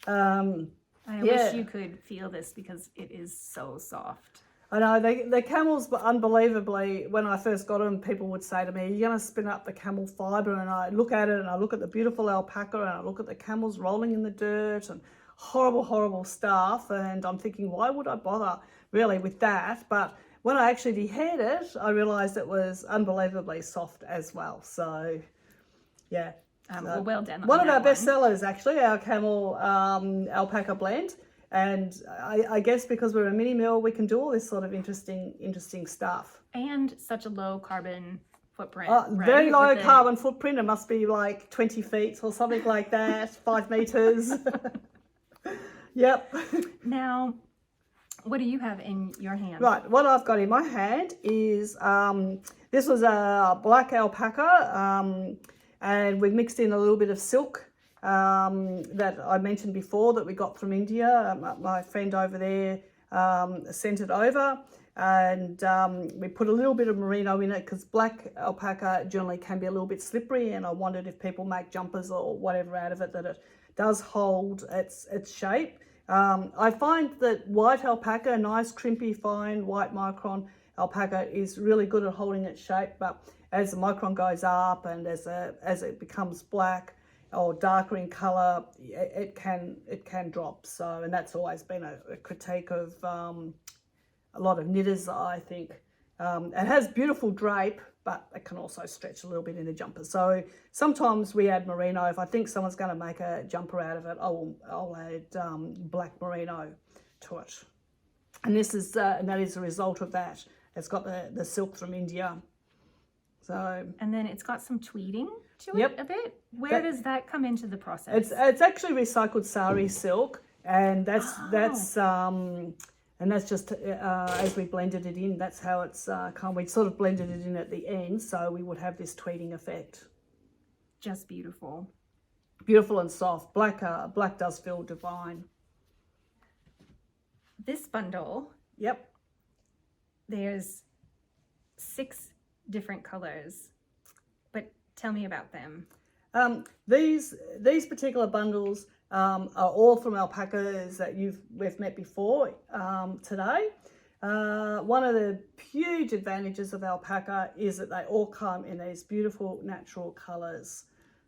I wish you could feel this because it is so soft. I know, the camels, but unbelievably, when I first got them, people would say to me, you're going to spin up the camel fibre, and I look at it and I look at the beautiful alpaca and I look at the camels rolling in the dirt and horrible stuff, and I'm thinking, why would I bother really with that? But when I actually dehaired it, I realised it was unbelievably soft as well. So, yeah. Well done. One of our best sellers, actually, our camel alpaca blend. And I guess because we're a mini mill, we can do all this sort of interesting stuff. And such a low carbon footprint. Right? Very low carbon footprint. It must be like 20 feet or something like that, 5 meters. Yep. Now, what do you have in your hand? Right, what I've got in my hand is, this was a black alpaca, and we've mixed in a little bit of silk that I mentioned before that we got from India. My friend over there sent it over. and we put a little bit of merino in it because black alpaca generally can be a little bit slippery, and I wondered if people make jumpers or whatever out of it that it does hold its shape. I find that white alpaca, nice crimpy fine white micron alpaca, is really good at holding its shape, but as the micron goes up and as it becomes black or darker in colour, it can drop. So, and that's always been a critique of a lot of knitters, I think. It has beautiful drape, but it can also stretch a little bit in a jumper. So sometimes we add merino. If I think someone's going to make a jumper out of it, I'll add black merino to it. And this is and that is a result of that. It's got the silk from India. So, and then it's got some tweeding to it. Yep. A bit. Where does that come into the process? It's actually recycled sari silk, and that's just as we blended it in, that's how it's come. We sort of blended it in at the end, so we would have this tweeding effect. Just beautiful. Beautiful and soft. Black does feel divine. This bundle, Yep. there's 6 different colors, but tell me about them. These particular bundles are all from alpacas that we've met before today. One of the huge advantages of alpaca is that they all come in these beautiful natural colours.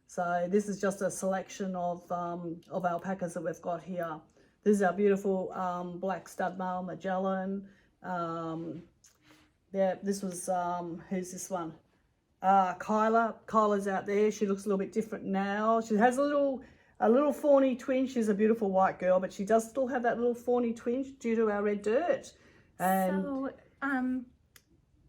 So this is just a selection of alpacas that we've got here. This is our beautiful black stud male Magellan. This was who's this one? Kyla. Kyla's out there. She looks a little bit different now. She has a little fawny twinge. She's a beautiful white girl, but she does still have that little fawny twinge due to our red dirt. And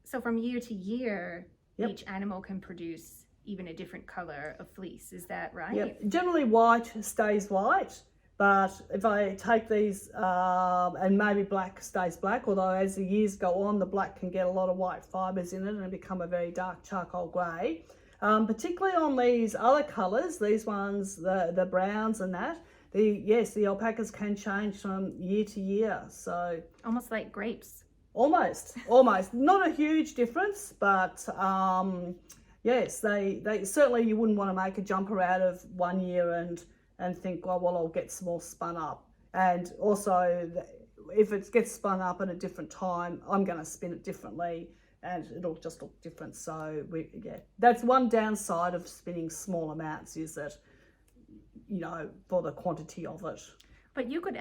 so from year to year, Yep. each animal can produce even a different color of fleece. Is that right? Yep. Generally white stays white, but if I take these and maybe black stays black, although as the years go on, the black can get a lot of white fibres in it and become a very dark charcoal grey. Particularly on these other colours, these ones, the browns and that, the alpacas can change from year to year. So Almost like grapes. almost, not a huge difference, but yes, they certainly, you wouldn't want to make a jumper out of one year and think, oh, well, I'll get some more spun up. And also, if it gets spun up at a different time, I'm going to spin it differently and it'll just look different. So that's one downside of spinning small amounts, is that, for the quantity of it. But you could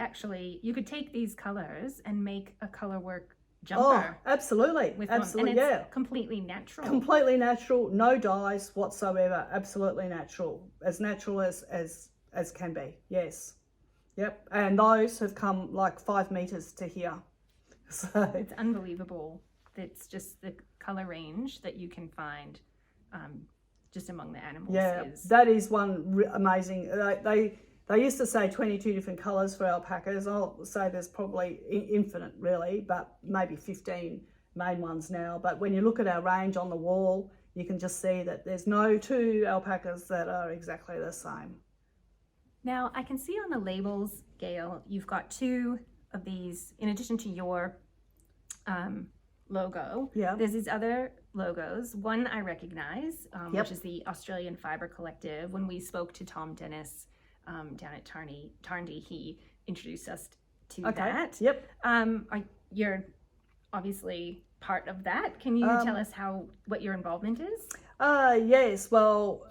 take these colors and make a color work jumper. Oh, absolutely. Absolutely, and it's completely natural. Completely natural, no dyes whatsoever, absolutely natural as can be, yes. Yep, and those have come like 5 metres to here. So It's unbelievable. It's just the color range that you can find just among the animals. Yeah, that is one amazing. They used to say 22 different colours for alpacas. I'll say there's probably infinite really, but maybe 15 main ones now. But when you look at our range on the wall, you can just see that there's no 2 alpacas that are exactly the same. Now, I can see on the labels, Gayle, you've got 2 of these, in addition to your logo. Yeah. There's these other logos. One I recognize, Yep. which is the Australian Fibre Collective. When we spoke to Tom Dennis down at Tarndie, he introduced us to that. Yep. You're obviously part of that. Can you tell us what your involvement is? Yes, well,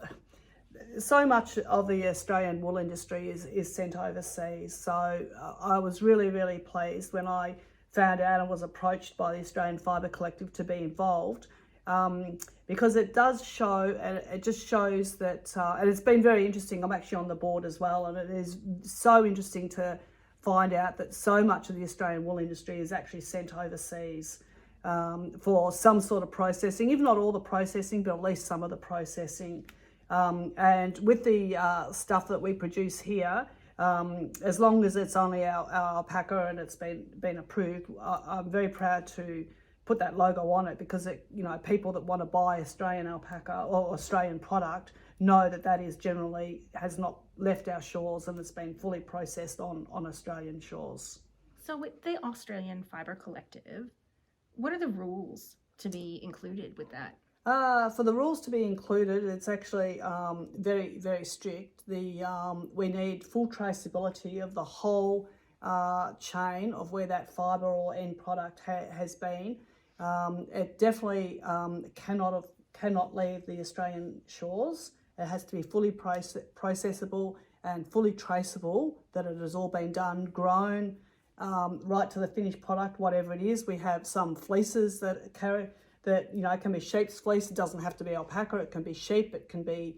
so much of the Australian wool industry is sent overseas. So I was really, really pleased when I found out and was approached by the Australian Fibre Collective to be involved, because it does show, and it just shows that, and it's been very interesting. I'm actually on the board as well, and it is so interesting to find out that so much of the Australian wool industry is actually sent overseas for some sort of processing, if not all the processing, but at least some of the processing. And with the stuff that we produce here, as long as it's only our alpaca and it's been approved, I'm very proud to put that logo on it, because people that want to buy Australian alpaca or Australian product know that is generally has not left our shores and it's been fully processed on Australian shores. So with the Australian Fibre Collective, what are the rules to be included with that? For the rules to be included, it's actually very, very strict. We need full traceability of the whole chain of where that fibre or end product has been. It definitely cannot leave the Australian shores. It has to be fully processable and fully traceable, that it has all been done, grown, right to the finished product, whatever it is. We have some fleeces that can be sheep's fleece. It doesn't have to be alpaca. It can be sheep. It can be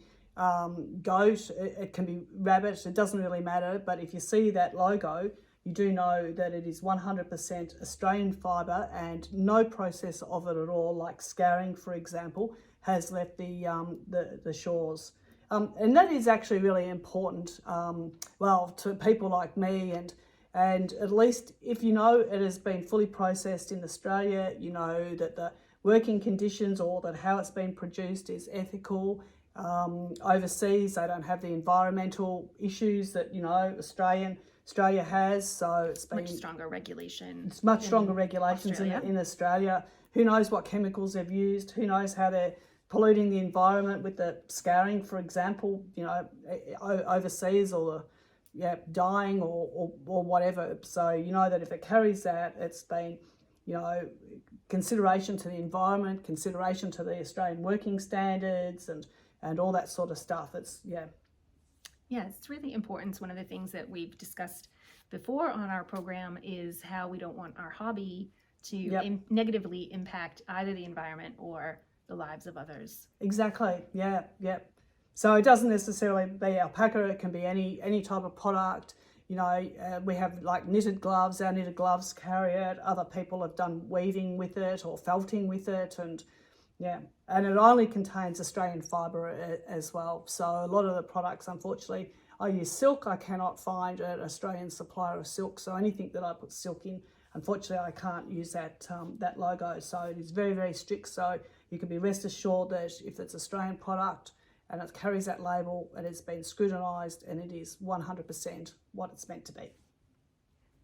goat. It can be rabbit. It doesn't really matter. But if you see that logo, you do know that it is 100% Australian fibre, and no process of it at all, like scouring, for example, has left the shores. And that is actually really important, to people like me, and at least if you know it has been fully processed in Australia, you know that the working conditions or that how it's been produced is ethical. Overseas, they don't have the environmental issues that, Australia has, so it's been Much stronger regulation. It's much stronger regulations in Australia. Who knows what chemicals they've used? Who knows how they're polluting the environment with the scouring, for example, overseas, or dying or whatever. So you know that if it carries that, it's been, consideration to the environment, consideration to the Australian working standards, and all that sort of stuff. Yeah, it's really important. It's one of the things that we've discussed before on our program is how we don't want our hobby to negatively impact either the environment or the lives of others. Exactly. Yeah. So it doesn't necessarily be alpaca. It can be any type of product. We have like knitted gloves. Our knitted gloves carry it. Other people have done weaving with it or felting with it, and it only contains Australian fibre as well. So a lot of the products, unfortunately, I use silk. I cannot find an Australian supplier of silk. So anything that I put silk in, unfortunately, I can't use that logo. So it is very, very strict. So you can be rest assured that if it's Australian product and it carries that label, it has been scrutinised, and it is 100% what it's meant to be.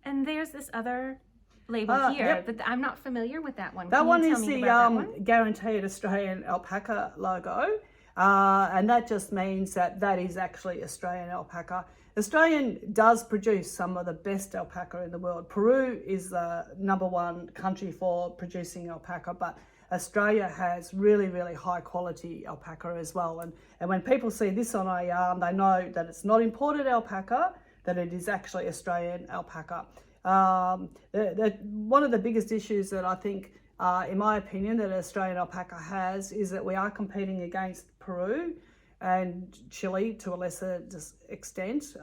And there's this other label here, but I'm not familiar with that one. That Can one you is tell me the about that one? guaranteed Australian alpaca logo, and that just means that is actually Australian alpaca. Australia does produce some of the best alpaca in the world. Peru is the #1 country for producing alpaca, but Australia has really, really high quality alpaca as well. And when people see this on our yarn, they know that it's not imported alpaca, that it is actually Australian alpaca. One of the biggest issues that I think, in my opinion, that Australian alpaca has is that we are competing against Peru and Chile to a lesser extent,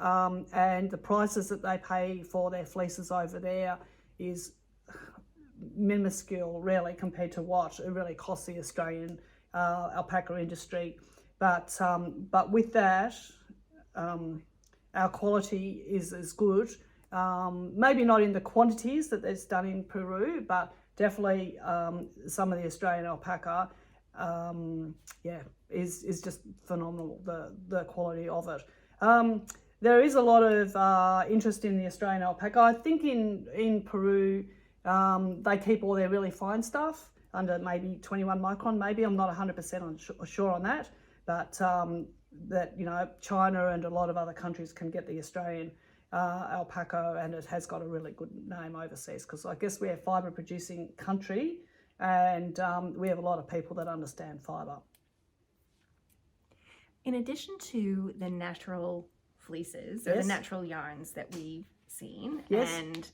and the prices that they pay for their fleeces over there is minuscule, really, compared to what it really costs the Australian alpaca industry. But with that, our quality is good. Maybe not in the quantities that it's done in Peru, but definitely some of the Australian alpaca, is just phenomenal, the quality of it. There is a lot of interest in the Australian alpaca. I think in Peru, they keep all their really fine stuff under maybe 21 micron, maybe. I'm not 100% sure on that, but China and a lot of other countries can get the Australian alpaca, and it has got a really good name overseas, because I guess we're a fibre producing country, and we have a lot of people that understand fibre. In addition to the natural fleeces or the natural yarns that we've seen, and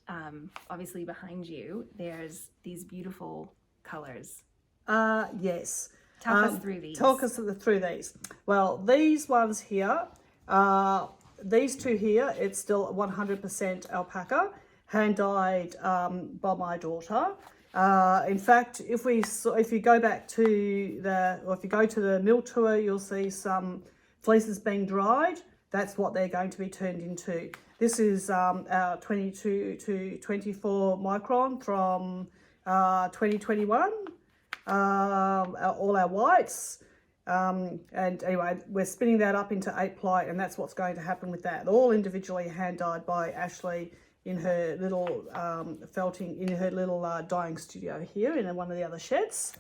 obviously behind you there's these beautiful colors. Yes. Talk us through these. Talk us through these. Well, these ones here, these two here, it's still 100% alpaca, hand dyed by my daughter. In fact, if you go back to if you go to the mill tour, you'll see some fleeces being dried. That's what they're going to be turned into. This is our 22 to 24 micron from 2021. All our whites. And anyway, we're spinning that up into 8 ply, and that's what's going to happen with that. All individually hand dyed by Ashley in her little felting, in her little dyeing studio here in one of the other sheds.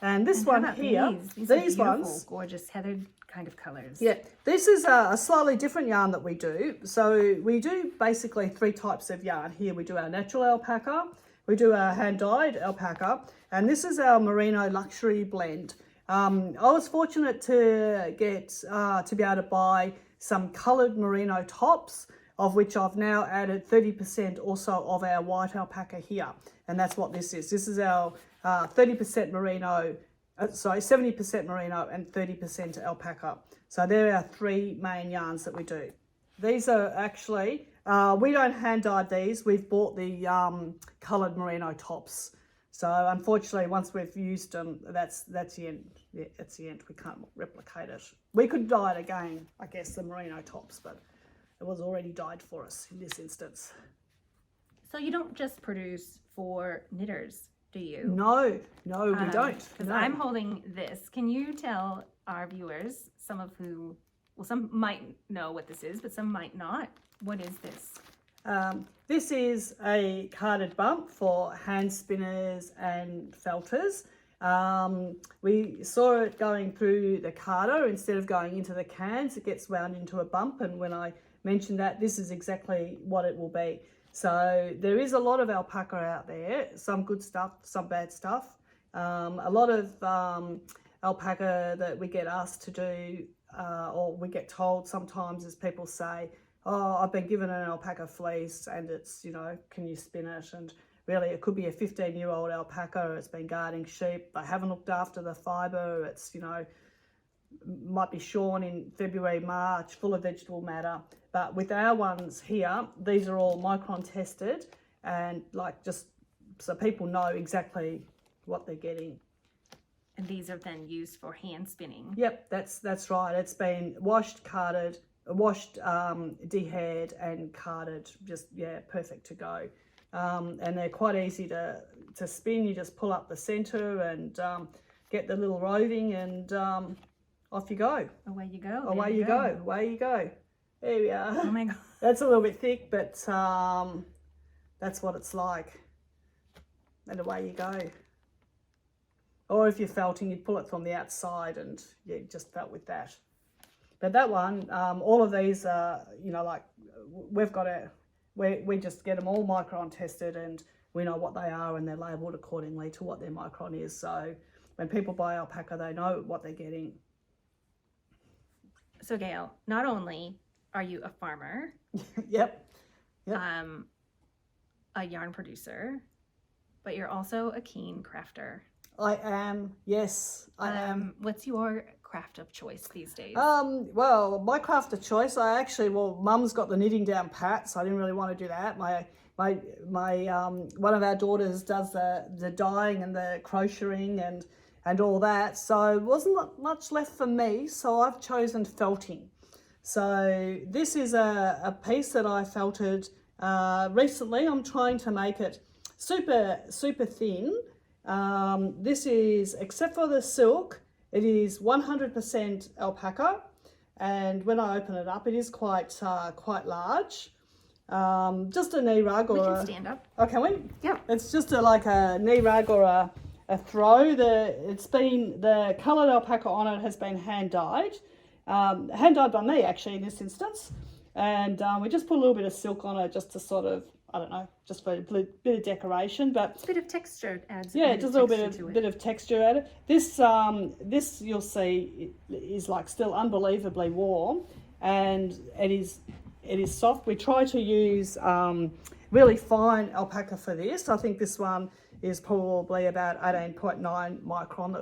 And this one here, these ones, gorgeous heathered kind of colors. yeah, this is a slightly different yarn that we do. So we do basically 3 types of yarn here. We do our natural alpaca, we do our hand-dyed alpaca, and this is our merino luxury blend. I was fortunate to get to be able to buy some coloured merino tops, of which I've now added 30% also of our white alpaca here. And that's what this is. This is our 30% merino, 70% merino and 30% alpaca. So they're our 3 main yarns that we do. These are actually, we don't hand dye these. We've bought the coloured merino tops. So unfortunately, once we've used them, that's the end. Yeah, that's the end. We can't replicate it. We could dye it again, I guess, the merino tops, but it was already dyed for us in this instance. So you don't just produce for knitters, do you? No, we don't. Because No. I'm holding this. Can you tell our viewers, some of who, well, some might know what this is, but some might not. What is this? This is a carded bump for hand spinners and felters. We saw it going through the carder instead of going into the cans. It gets wound into a bump, and when I mentioned that, this is exactly what it will be. So there is a lot of alpaca out there, some good stuff, some bad stuff. A lot of alpaca that we get asked to do, or we get told sometimes, as people say, oh, I've been given an alpaca fleece and it's, you know, can you spin it? And really it could be a 15-year-old alpaca, it's been guarding sheep, they haven't looked after the fibre, it's, you know, might be shorn in February, March, full of vegetable matter. But with our ones here, these are all micron tested, and like, just so people know exactly what they're getting. And these are then used for hand spinning. Yep, that's right. It's been washed, carded, dehaired and carded, just, yeah, perfect to go. And they're quite easy to spin. You just pull up the centre and get the little roving, and off you go. Away you go. Away you go. Away you go. There we are. Oh my God. That's a little bit thick, but that's what it's like. And away you go. Or if you're felting, you'd pull it from the outside and you just felt with that. But that one, all of these are, you know, like we just get them all micron tested, and we know what they are, and they're labelled accordingly to what their micron is. So when people buy alpaca, they know what they're getting. So Gayle, not only are you a farmer, Yep. a yarn producer, but you're also a keen crafter. I am, yes, I am. What's your craft of choice these days? Well, my craft of choice, Mum's got the knitting down pat, so I didn't really want to do that. My one of our daughters does the dyeing and the crocheting and all that, so it wasn't much left for me, so I've chosen felting. So this is a piece that I felted recently. I'm trying to make it super thin. This is, except for the silk, it is 100% alpaca, and when I open it up, it is quite large. Just a knee rug, or we can stand up. Oh, can we? Yeah. It's just like a knee rug or a throw. The coloured alpaca on it has been hand dyed by me actually in this instance, and we just put a little bit of silk on it just to sort of, I don't know, just for a bit of decoration, but a bit of texture adds. Yeah, just a little bit of texture at it. This you'll see is like still unbelievably warm, and it is soft. We try to use really fine alpaca for this. I think this one is probably about 18.9 micron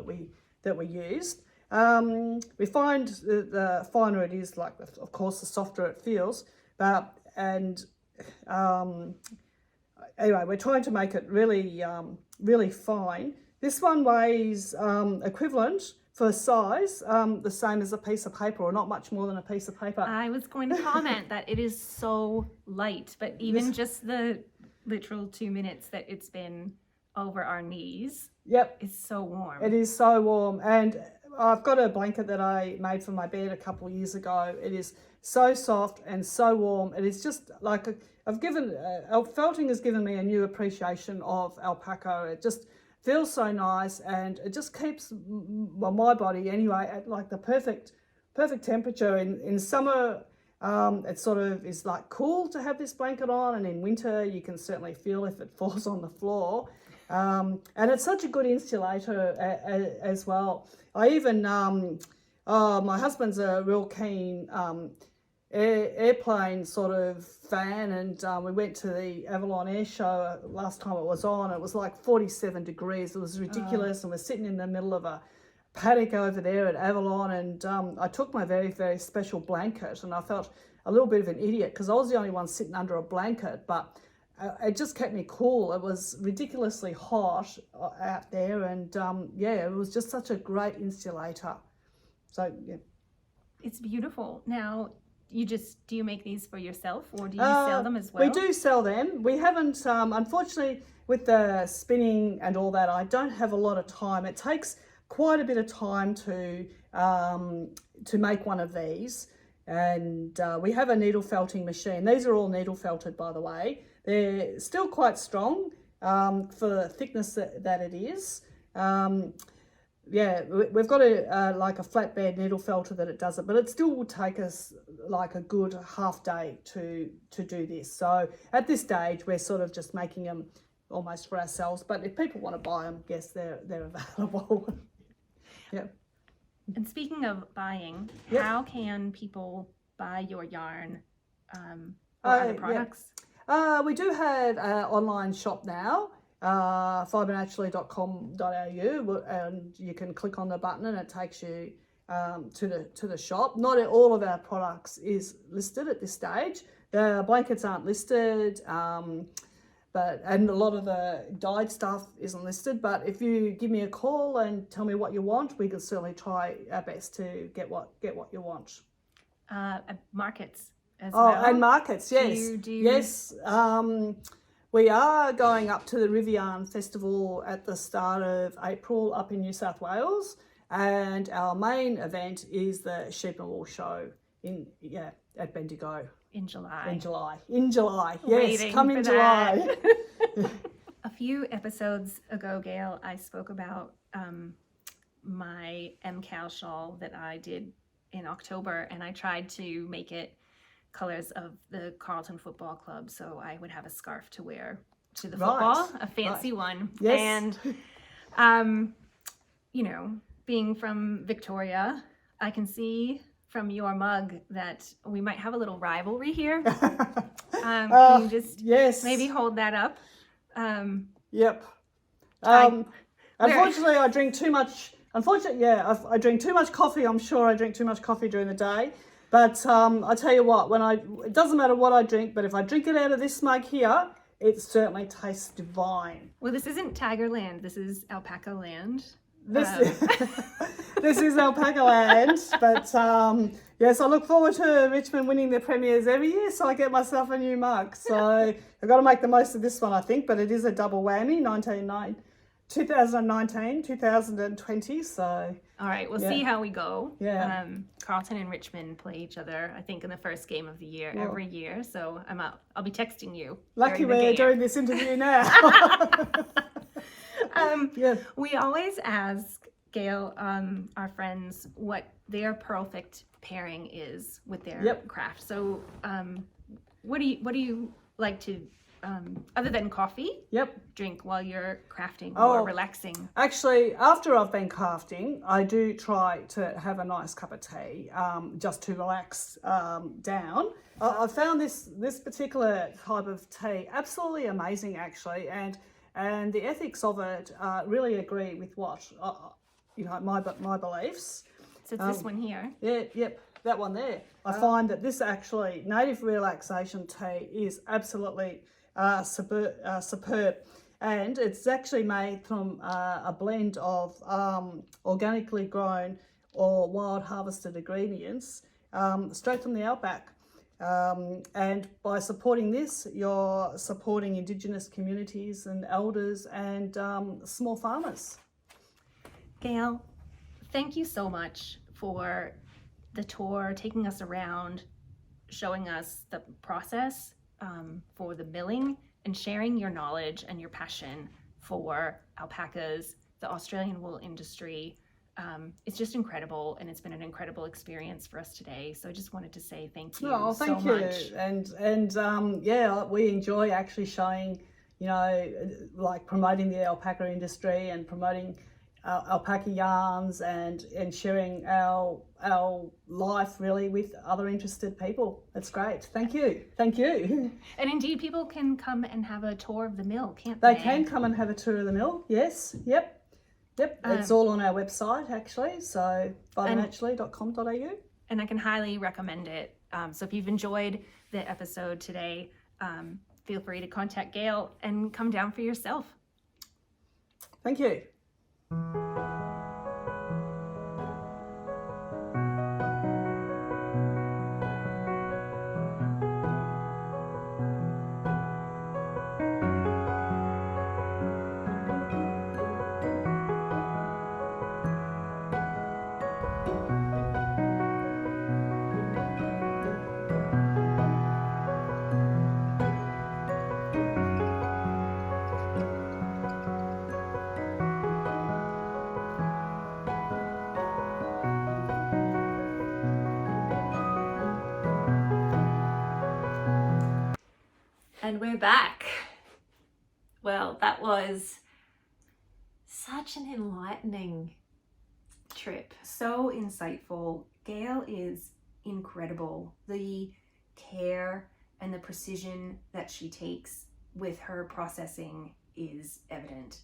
that we used. We find the finer it is, like, of course, the softer it feels. Anyway, we're trying to make it really fine. This one weighs equivalent for size, the same as a piece of paper, or not much more than a piece of paper. I was going to comment that it is so light, but even just the literal 2 minutes that it's been over our knees, yep, it's so warm. It is so warm, and I've got a blanket that I made for my bed a couple of years ago. It is so soft and so warm. It is just like felting has given me a new appreciation of alpaca. It just feels so nice, and it just keeps my body anyway at like the perfect temperature. In summer, it sort of is like cool to have this blanket on, and in winter you can certainly feel if it falls on the floor. And it's such a good insulator as well. I even my husband's a real keen airplane sort of fan, and we went to the Avalon Air Show last time it was on. It was like 47 degrees. It was ridiculous, and we're sitting in the middle of a paddock over there at Avalon, and I took my very, very special blanket, and I felt a little bit of an idiot because I was the only one sitting under a blanket, but it just kept me cool. It was ridiculously hot out there, and it was just such a great insulator. So yeah, it's beautiful. Now, do you make these for yourself, or do you sell them as well? We do sell them. We haven't, unfortunately, with the spinning and all that, I don't have a lot of time. It takes quite a bit of time to make one of these, and we have a needle felting machine. These are all needle felted, by the way. They're still quite strong for the thickness that it is. We've got like a flatbed needle felter that it does it, but it still will take us like a good half day to do this. So at this stage, we're sort of just making them almost for ourselves. But if people want to buy them, yes, they're available. Yep. And speaking of buying, how can people buy your yarn or other products? We do have an online shop now. fibrenaturally.com.au, and you can click on the button and it takes you to the shop. Not all of our products is listed at this stage. The blankets aren't listed, and a lot of the dyed stuff isn't listed. But if you give me a call and tell me what you want, we can certainly try our best to get what you want. Markets as well. Oh, and markets, yes, yes. We are going up to the Rivian Festival at the start of April up in New South Wales, and our main event is the Sheep and Wool Show at Bendigo. In July. Yes, come in July. A few episodes ago, Gayle, I spoke about my MCAL shawl that I did in October, and I tried to make it colors of the Carlton Football Club, so I would have a scarf to wear to the football, a fancy one. Yes. And being from Victoria, I can see from your mug that we might have a little rivalry here. Can you just maybe hold that up? Yep. Unfortunately, I drink too much. I drink too much coffee. I'm sure I drink too much coffee during the day. But I tell you what, it doesn't matter what I drink, but if I drink it out of this mug here, it certainly tastes divine. Well, this isn't Tigerland. This is Alpaca Land. This is Alpaca Land. But yes, I look forward to Richmond winning their premiers every year, so I get myself a new mug. So I've got to make the most of this one, I think. But it is a double whammy, 2019, 2020. So all right, we'll see how we go. Yeah. Carlton and Richmond play each other, I think, in the first game of the year every year. So I'll be texting you. Lucky we're doing this interview now. We always ask Gayle, our friends, what their Purlfect pairing is with their craft. So, what do you like to? Other than coffee, drink while you're crafting or relaxing? Actually, after I've been crafting, I do try to have a nice cup of tea just to relax down. I found this particular type of tea absolutely amazing, actually, and the ethics of it really agree with what my beliefs. So it's this one here. That one there. I find that this actually native relaxation tea is absolutely superb, and it's actually made from a blend of organically grown or wild harvested ingredients straight from the outback, and by supporting this, you're supporting Indigenous communities and elders and small farmers. Gayle, thank you so much for the tour, taking us around, showing us the process for the milling and sharing your knowledge and your passion for alpacas, the Australian wool industry. It's just incredible, and it's been an incredible experience for us today. So I just wanted to say thank you Thank so you. much. And yeah, we enjoy actually showing, like promoting the alpaca industry and promoting alpaca yarns and sharing our life really with other interested people. It's great. Thank you. And indeed, people can come and have a tour of the mill, can't they? They can come and have a tour of the mill. Yes. Yep. It's all on our website actually. So fibrenaturally.com.au. And I can highly recommend it. So if you've enjoyed the episode today, feel free to contact Gayle and come down for yourself. Thank you. And we're back. Well, that was such an enlightening trip. So insightful. Gayle is incredible. The care and the precision that she takes with her processing is evident.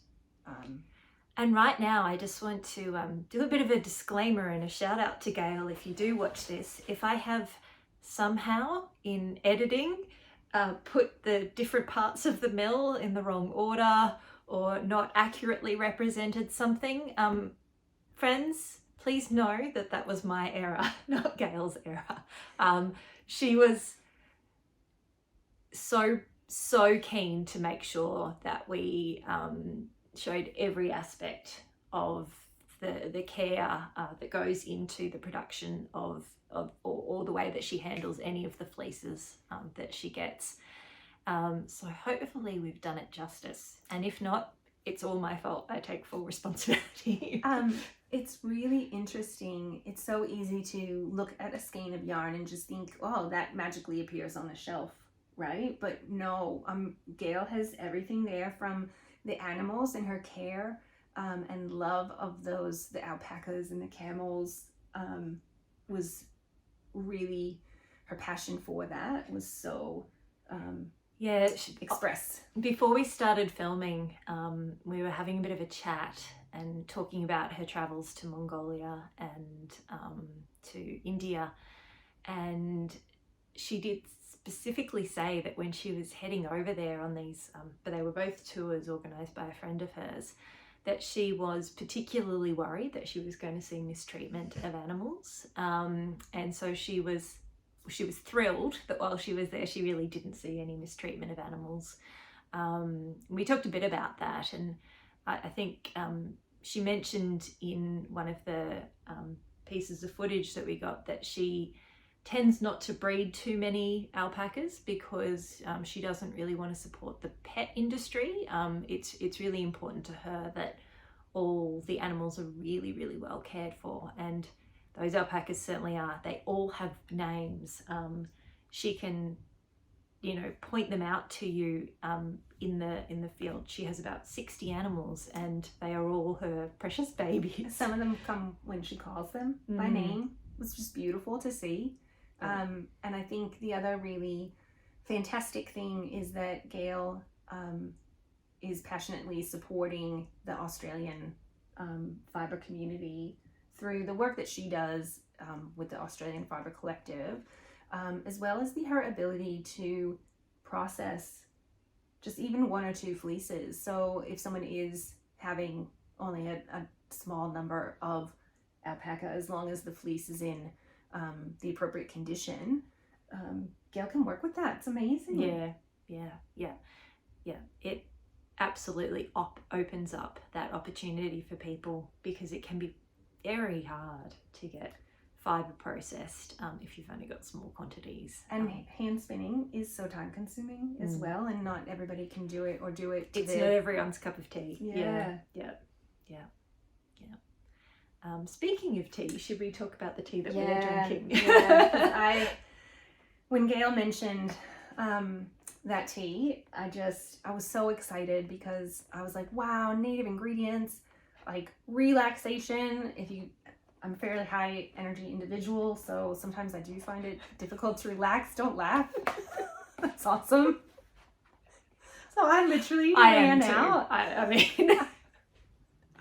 And right now, I just want to do a bit of a disclaimer and a shout out to Gayle if you do watch this. If I have somehow in editing put the different parts of the mill in the wrong order or not accurately represented something, friends, please know that that was my error, not Gayle's error. She was so keen to make sure that we showed every aspect of the care that goes into the production of or the way that she handles any of the fleeces that she gets. So hopefully we've done it justice, and if not, it's all my fault. I take full responsibility. It's really interesting. It's so easy to look at a skein of yarn and just think, oh, that magically appears on the shelf, right? But no, Gayle has everything there from the animals and her care and love of the alpacas and the camels was really, her passion for that was so expressed. Before we started filming, we were having a bit of a chat and talking about her travels to Mongolia and to India, and she did specifically say that when she was heading over there on these, but they were both tours organised by a friend of hers, that she was particularly worried that she was going to see mistreatment of animals, and so she was thrilled that while she was there she really didn't see any mistreatment of animals. We talked a bit about that, and I think she mentioned in one of the pieces of footage that we got that she tends not to breed too many alpacas because she doesn't really want to support the pet industry. It's really important to her that all the animals are really, really well cared for, and those alpacas certainly are. They all have names. She can, point them out to you in the field. She has about 60 animals, and they are all her precious babies. Some of them come when she calls them by name. It's just beautiful to see. And I think the other really fantastic thing is that Gayle is passionately supporting the Australian fibre community through the work that she does with the Australian Fibre Collective, as well as her ability to process just even one or two fleeces. So if someone is having only a small number of alpaca, as long as the fleece is in the appropriate condition, Gayle can work with that. It's amazing. Yeah. It absolutely opens up that opportunity for people, because it can be very hard to get fibre processed if you've only got small quantities. And hand spinning is so time consuming as well, and not everybody can do it or do it. It's not everyone's cup of tea. Yeah. Speaking of tea, should we talk about the tea that we're drinking? Yeah, when Gayle mentioned that tea, I was so excited because I was like, wow, native ingredients, like relaxation. I'm a fairly high energy individual, so sometimes I do find it difficult to relax. Don't laugh. That's awesome. So I literally ran out. I mean,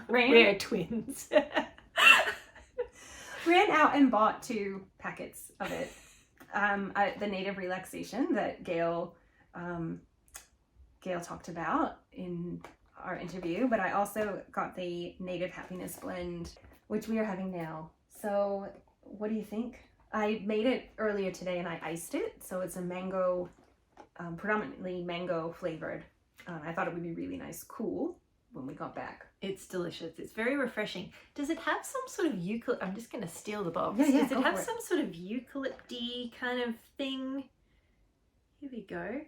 we're twins. Ran out and bought 2 packets of it. The native relaxation that Gayle talked about in our interview, but I also got the native happiness blend, which we are having now. So what do you think? I made it earlier today and I iced it, so it's a mango, predominantly mango flavored. I thought it would be really nice, cool when we got back. It's delicious. It's very refreshing. Does it have some sort of I'm just going to steal the box. Yeah, Does it have some sort of eucalypty kind of thing? Here we go.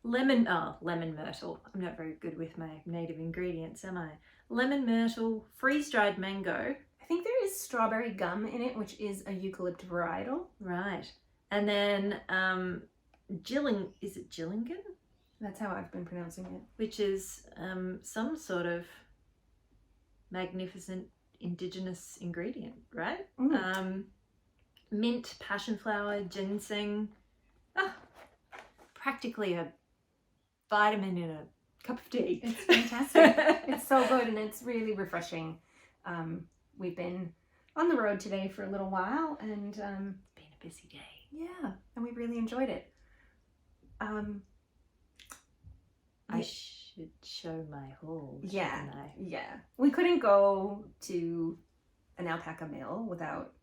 Lemon myrtle. I'm not very good with my native ingredients, am I? Lemon myrtle, freeze-dried mango. I think there is strawberry gum in it, which is a eucalypt varietal. Right. And then is it Gillingan? That's how I've been pronouncing it. Which is some sort of magnificent indigenous ingredient, right? Mint, passion flower, ginseng. Practically a vitamin in a cup of tea. It's fantastic. It's so good and it's really refreshing. We've been on the road today for a little while and been a busy day. Yeah, and we really enjoyed it. I should show my haul. Yeah, shouldn't I? yeah. We couldn't go to an alpaca mill without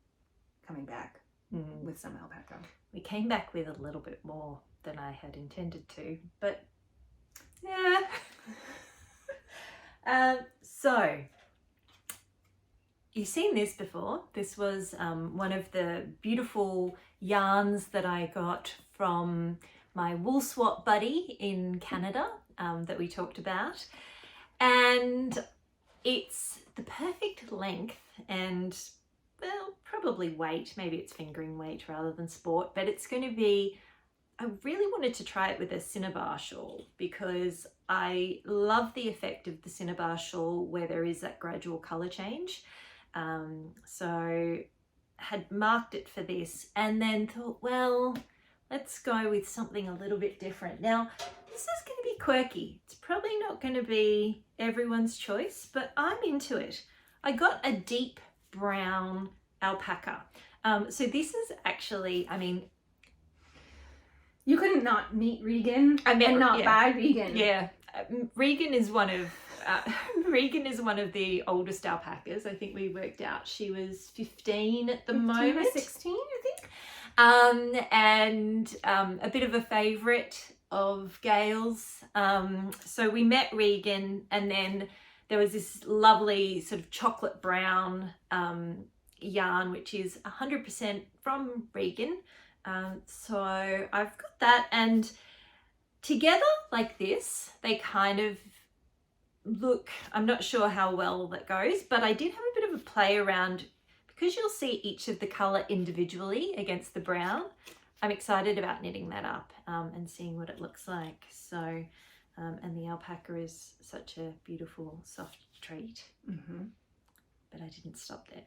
coming back with some alpaca. We came back with a little bit more than I had intended to, but yeah. So you've seen this before. This was one of the beautiful yarns that I got from my wool swap buddy in Canada that we talked about, and it's the perfect length and, well, probably weight. Maybe it's fingering weight rather than sport, but it's going to be, I really wanted to try it with a cinnabar shawl because I love the effect of the cinnabar shawl where there is that gradual colour change. So had marked it for this and then thought, well, let's go with something a little bit different. Now, this is going to be quirky. It's probably not going to be everyone's choice, but I'm into it. I got a deep brown alpaca. So this is actually, I mean, you couldn't not meet Regan and not buy Regan. Yeah, Regan is one of the oldest alpacas. I think we worked out she was 15 at the 15 moment. or 16, I think. And a bit of a favourite of Gayle's. So we met Regan, and then there was this lovely sort of chocolate brown yarn, which is 100% from Regan. So I've got that, and together like this, they kind of look, I'm not sure how well that goes, but I did have a bit of a play around because you'll see each of the colour individually against the brown. I'm excited about knitting that up and seeing what it looks like. So, and the alpaca is such a beautiful soft treat. But I didn't stop there.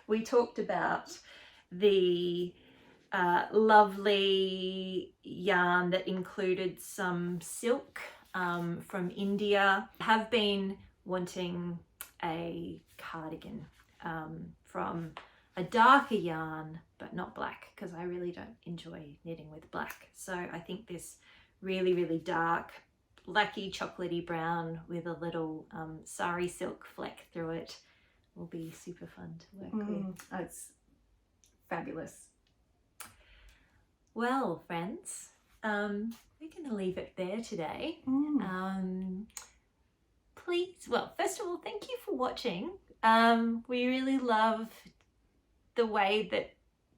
We talked about the lovely yarn that included some silk from India. Have been wanting a cardigan from a darker yarn, but not black, because I really don't enjoy knitting with black. So I think this really, really dark, blacky, chocolatey brown with a little sari silk fleck through it will be super fun to work with. It's fabulous. Well, friends, we're going to leave it there today. Please, well, first of all, thank you for watching. We really love the way that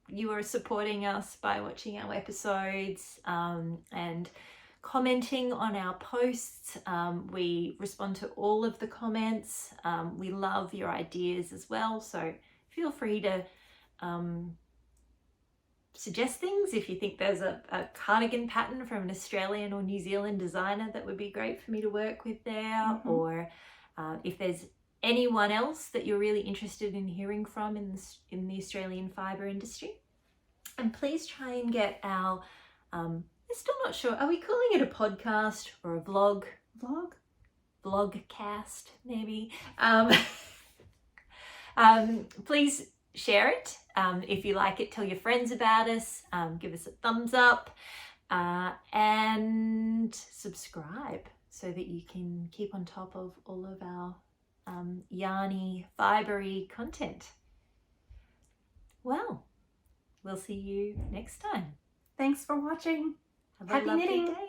you are supporting us by watching our episodes and commenting on our posts. We respond to all of the comments. We love your ideas as well, so feel free to suggest things. If you think there's a cardigan pattern from an Australian or New Zealand designer that would be great for me to work with there, or if there's anyone else that you're really interested in hearing from in the Australian fibre industry. And please try and get our, I'm still not sure, are we calling it a podcast or a vlog? Vlogcast, maybe. Please share it. If you like it, tell your friends about us, give us a thumbs up, and subscribe so that you can keep on top of all of our yarny, fibre-y content. Well, we'll see you next time. Thanks for watching. Have a Happy lovely knitting. day.